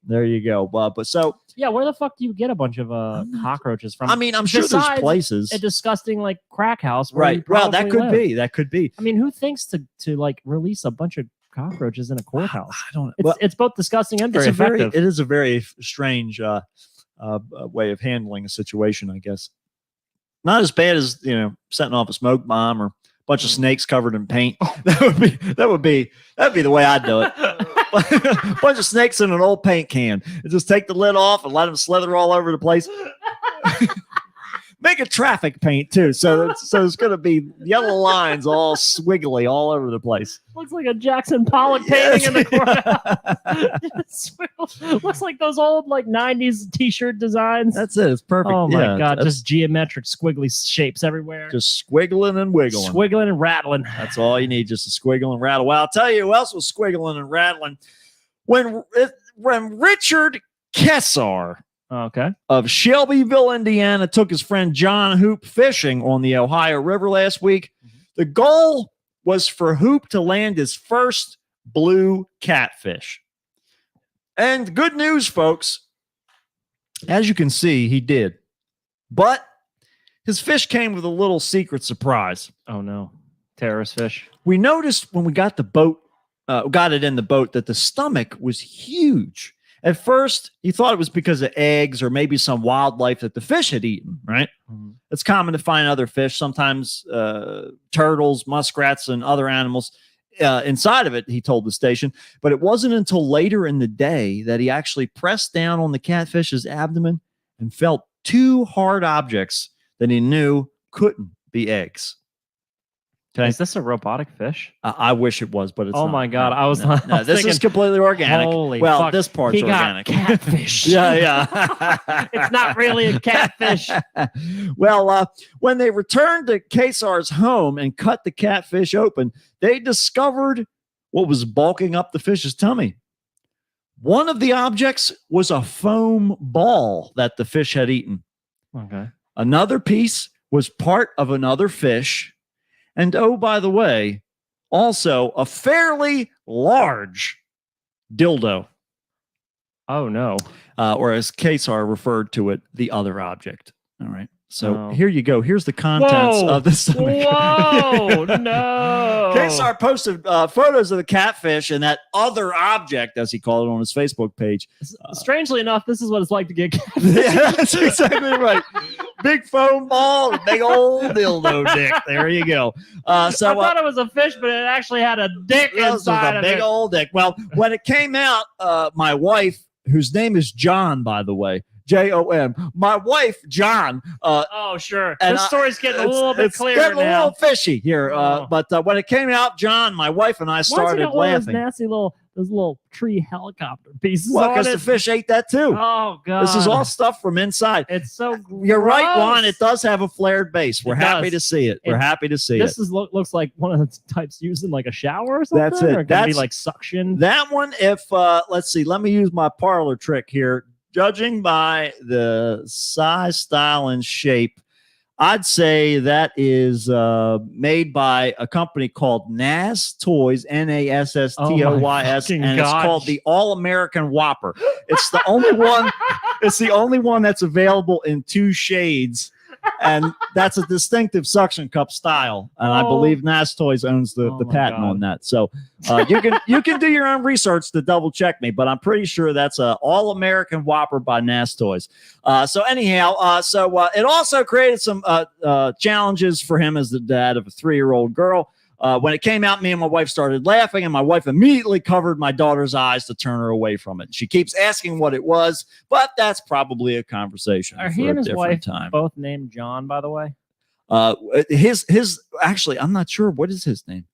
There you go. But so. Yeah, where the fuck do you get a bunch of cockroaches from? I mean, I'm sure there's places. A disgusting crack house, right? Well, that could be. That could be. I mean, who thinks to release a bunch of cockroaches in a courthouse? I don't. It's both disgusting and very effective. It is a very strange way of handling a situation, I guess. Not as bad as setting off a smoke bomb or a bunch of snakes covered in paint. That'd be the way I'd do it. A bunch of snakes in an old paint can. And just take the lid off and let them slither all over the place. Make a traffic paint too, so it's going to be yellow lines all swiggly all over the place. Looks like a Jackson Pollock painting in the corner. Looks like those old 90s t-shirt designs. That's it. It's perfect. Oh my god, just geometric squiggly shapes everywhere. Just squiggling and wiggling. Squiggling and rattling. That's all you need, just a squiggle and rattle. Well, I'll tell you who else was squiggling and rattling. When Richard Kessar of Shelbyville, Indiana, took his friend John Hoop fishing on the Ohio River last week, the goal was for Hoop to land his first blue catfish. And good news, folks. As you can see, he did. But his fish came with a little secret surprise. Oh, no. Terrorist fish. We noticed when we got got it in the boat, that the stomach was huge. At first, he thought it was because of eggs or maybe some wildlife that the fish had eaten, right? Mm-hmm. It's common to find other fish, sometimes turtles, muskrats, and other animals inside of it, he told the station. But it wasn't until later in the day that he actually pressed down on the catfish's abdomen and felt 2 hard objects that he knew couldn't be eggs. Okay. Is this a robotic fish? I wish it was, but it's not. My god! No, this thinking, is completely organic. Holy well, fuck. This part's he organic. Got catfish. Yeah. It's not really a catfish. Well, when they returned to Kesar's home and cut the catfish open, they discovered what was bulking up the fish's tummy. One of the objects was a foam ball that the fish had eaten. Okay. Another piece was part of another fish. And oh, by the way, also a fairly large dildo. Oh, no. Or as Kesar referred to it, the other object. All right. So here you go. Here's the contents of the stomach. Whoa, no. Kesar posted photos of the catfish and that other object, as he called it, on his Facebook page. Strangely enough, this is what it's like to get catfish. Yeah, that's exactly right. Big foam ball, big old dildo dick. There you go. I thought it was a fish, but it actually had a dick inside of it. Big old dick. Well, when it came out, my wife, whose name is John, by the way, Jon. My wife, John. Oh, sure. And This story's getting a little bit it's clearer getting a now. little fishy here. Oh. But when it came out, John, my wife and I started laughing. Nasty those little tree helicopter pieces. Well, on because it. the fish ate that too. Oh God! This is all stuff from inside. It's so. You're right, gross. Juan. It does have a flared base. We're It happy does. to see it. We're happy to see This it. looks like one of the types used in like a shower or something. That's it. Or it could be That's- like suction. That one, if let's see, let me use my parlor trick here. Judging by the size, style, and shape, I'd say that is made by a company called Nas Toys, NASSTOYS, Oh my fucking and it's gosh. called the All American Whopper. It's the only one. It's the only one that's available in 2 shades, and that's a distinctive suction cup style. And I Oh. believe Nas Toys owns the Oh my patent God. on that. So you can do your own research to double check me, but I'm pretty sure that's a All American Whopper by Nas Toys. So anyhow, it also created some challenges for him as the dad of a 3-year-old girl. When it came out, me and my wife started laughing, and my wife immediately covered my daughter's eyes to turn her away from it. She keeps asking what it was, but that's probably a conversation Are for he a and his different wife time. both named John? By the way, His actually, I'm not sure what is his name.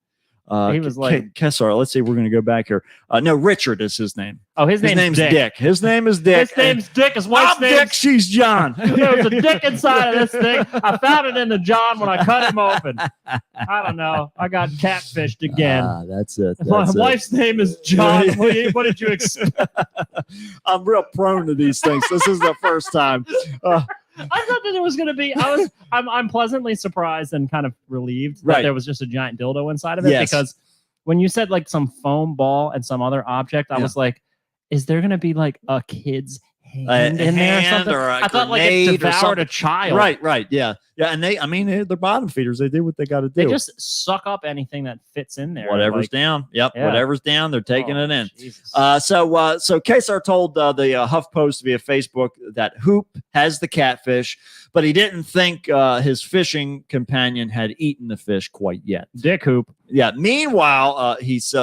He was like- Kessar. Let's see. We're going to go back here. No, Richard is his name. oh, his name's Dick. His name is Dick. His name's Dick. His wife's I'm Dick. name's She's John. There was a dick inside of this thing. I found it in the John when I cut him open. I don't know. I got catfished again. That's it. My That's it. wife's name is John. What did you expect? I'm real prone to these things. This is the first time. I thought that there was going to be. I'm pleasantly surprised and kind of relieved that Right. there was just a giant dildo inside of it. Yes. Because when you said like some foam ball and some other object, I Yeah. was like, is there going to be like a kid's hand in there or hand something? or a I thought like grenade it or devoured something. a child. Right. Yeah. And they're bottom feeders. They do what they got to do. They just suck up anything that fits in there. Whatever's like, down. Yep. Yeah. Whatever's down, they're taking oh, it in. Jesus. So Kesar told the HuffPost via Facebook that Hoop has the catfish, but he didn't think his fishing companion had eaten the fish quite yet. Dick Hoop. Yeah. Meanwhile, he's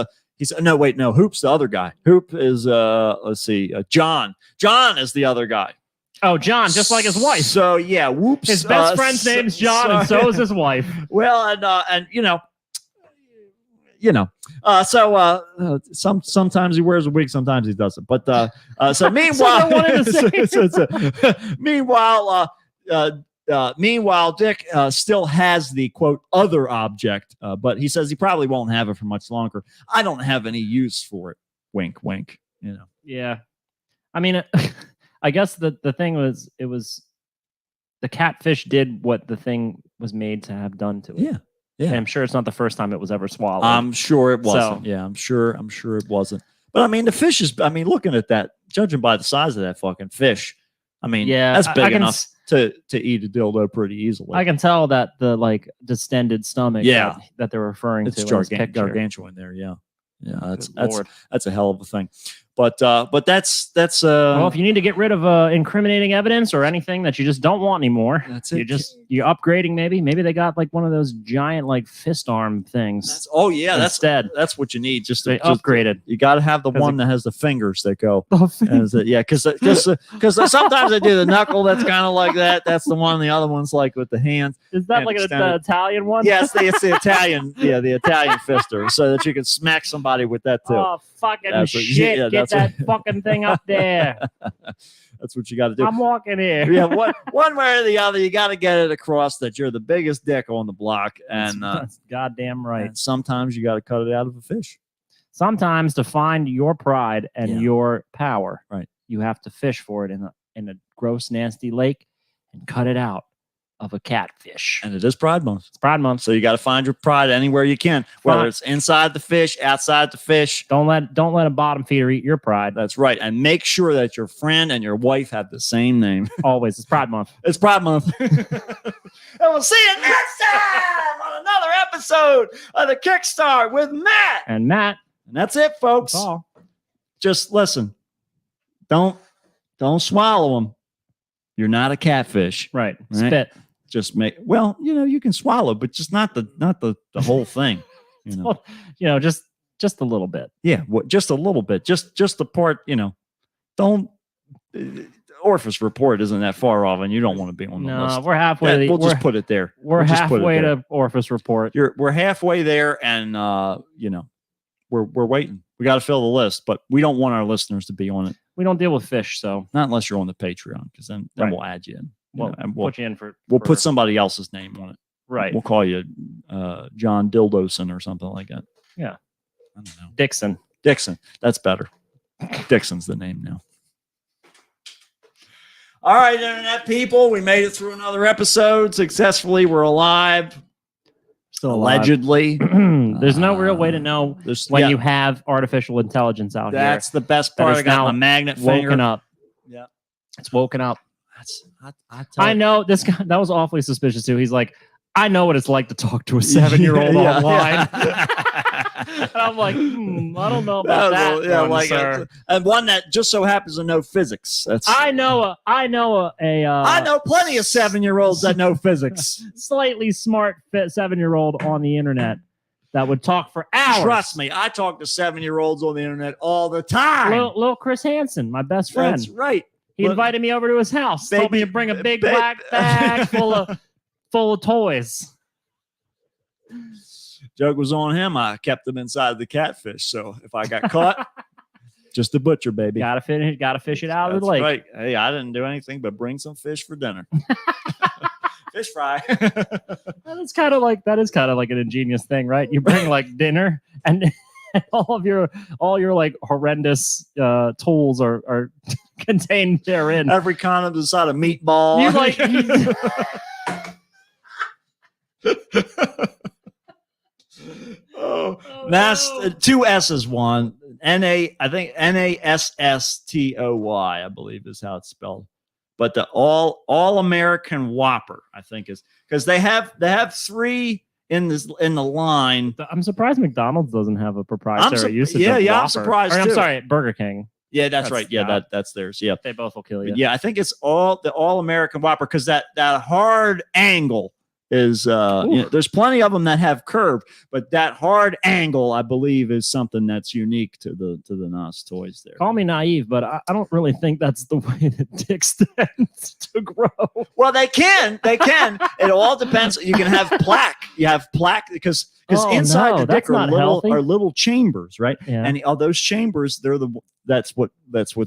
no, wait, no. Hoop's the other guy. Hoop is let's see, John. John is the other guy. Oh, John, just like his wife. So yeah, whoops. His best friend's name's John, and so is his wife. Well, and sometimes he wears a wig, sometimes he doesn't. But so meanwhile, So they're one and the same. meanwhile, Dick still has the quote other object, but he says he probably won't have it for much longer. I don't have any use for it. Wink, wink. Yeah. I mean, I guess the thing was, it was the catfish did what the thing was made to have done to it. Yeah. Yeah. And I'm sure it's not the first time it was ever swallowed. I'm sure it wasn't. So- Yeah, I'm sure it wasn't. But I mean, the fish is. I mean, looking at that, judging by the size of that fucking fish, I mean, Yeah, that's I big can enough to eat a dildo pretty easily. I can tell that the like distended stomach Yeah. that they're referring it's to in this picture. gargantuan there. Yeah, Good that's Lord. that's a hell of a thing. But that's Well, if you need to get rid of incriminating evidence or anything that you just don't want anymore, That's it. you're upgrading. Maybe they got like one of those giant like fist arm things. instead. Instead, That's what you need. Just they to, just upgraded. you got to have the 'Cause one that has the fingers that go. Because sometimes I do the knuckle. That's kind of like that. That's the one. The other one's like with the hands. Is that and like an extended. Italian one? Yes, it's the Italian. Yeah, the Italian fister, so that you can smack somebody with that too. Oh fucking That's what- shit! yeah, Get that's that fucking thing up there. That's what you got to do. I'm walking here. Yeah, one way or the other, you got to get it across that you're the biggest dick on the block, and That's goddamn right. and sometimes you got to cut it out of a fish. Sometimes to find your pride and Yeah. your power, Right. you have to fish for it in a gross, nasty lake and cut it out of a catfish. And it is Pride Month, It's Pride Month. so you got to find your pride anywhere you can, whether Fine. it's inside the fish, outside the fish. Don't let a bottom feeder eat your pride. That's right, and make sure that your friend and your wife have the same name. Always. It's Pride Month. It's Pride Month. And we'll see you next time on another episode of the Kickstart with Matt. And Matt, And that's it, folks. that's all. Just listen. Don't swallow them. You're not a catfish. Right. Right. Spit. Just you can swallow, but just not the whole thing. Just a little bit. Yeah, just a little bit. Just the part, don't Orifice Report isn't that far off, and you don't want to be on the No, list. we're halfway. Yeah, we'll just put it there. We're We'll just put it halfway there. to Orifice Report. We're halfway there, and we're waiting. We got to fill the list, but we don't want our listeners to be on it. We don't deal with fish, so Not unless you're on the Patreon, because then Right. we'll add you in. we'll put you in for. We'll put somebody else's name on it. right. We'll call you John Dildoson or something like that. Yeah. I don't know. Dixon. Dixon. That's better. Dixon's the name now. All right, internet people, we made it through another episode successfully. We're alive. Still alive. Allegedly. There's no real way to know There's- when yeah, you have artificial intelligence out that's the best That part. is I got now my magnet here. finger. Woken up. Yeah. It's woken up. I I know this guy. That was awfully suspicious too. He's like, I know what it's like to talk to a 7-year-old Yeah, online. yeah. And I'm like, I don't know about that. Yeah, one, like sir. and one that just so happens to know physics. That's I know I know plenty of 7-year-olds that know physics. slightly smart 7-year-old on the internet that would talk for hours. Trust me, I talk to 7-year-olds on the internet all the time. Little Chris Hansen, my best friend. That's right. He invited me over to his house. Told me to bring a big black bag full of toys. Joke was on him. I kept them inside the catfish. So if I got caught, just a butcher, baby. Gotta fish it out of the That's lake. right. Hey, I didn't do anything but bring some fish for dinner. Fish fry. That is kind of like an ingenious thing, right? You bring like dinner and all your like horrendous tools are contained therein. Every condom inside a meatball. You like two S's one. I think NASSTOY, I believe is how it's spelled. But the all American Whopper, I think is because they have 3 in the line. I'm surprised McDonald's doesn't have a proprietary usage. Yeah, of yeah, I'm Whopper. surprised Or, I'm too. sorry, Burger King. Yeah, that's right. Yeah, that's theirs. Yeah. They both will kill you. But yeah, I think it's the all American Whopper because that hard angle is there's plenty of them that have curve, but that hard angle I believe is something that's unique to the NOS toys there. Call me naive, but I don't really think that's the way that dicks tends to grow. Well, they can. It all depends. You can have plaque. You have plaque because inside the dick are little chambers, right? Yeah. And all those chambers, that's what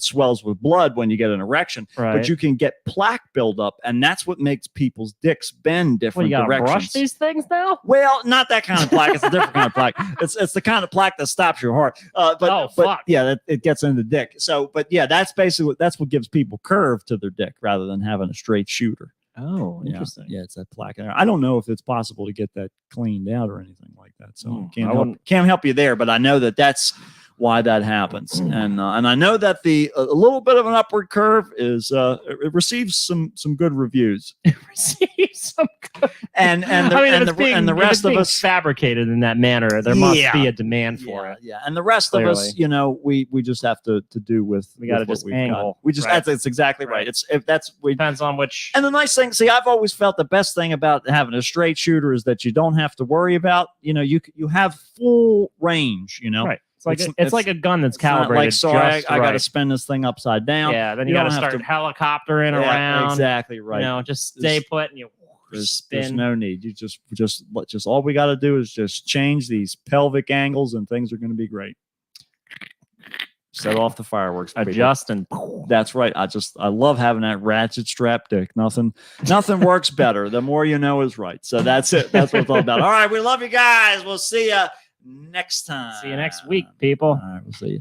swells with blood when you get an erection. Right. But you can get plaque buildup, and that's what makes people's dicks bend different You gotta directions. brush these things now? Well, not that kind of plaque. It's a different kind of plaque. It's the kind of plaque that stops your heart. But fuck. Yeah, it gets in the dick. So, but yeah, that's basically what gives people curve to their dick rather than having a straight shooter. Oh, interesting. Yeah, it's that plaque. I don't know if it's possible to get that cleaned out or anything like that. So I can't help you there. But I know that's why that happens, and I know that a little bit of an upward curve is it receives some good reviews. And the rest of us fabricated in that manner. There must be a demand for it. Yeah, and the rest of us, we just have to do with we got to just angle. We just that's exactly right. It's depends on which. And the nice thing, see, I've always felt the best thing about having a straight shooter is that you don't have to worry about. You have full range. Right. It's like a gun that's calibrated. I got to spin this thing upside down. Yeah, then you got to start helicoptering around. Exactly right. Just stay put and you spin. There's no need. You just all we got to do is just change these pelvic angles, and things are going to be great. Set off the fireworks. Adjust and that's right. I love having that ratchet strap dick. Nothing works better. The more you know is right. So that's it. That's what it's all about. All right, we love you guys. We'll see you next time. See you next week, people. All right, we'll see you.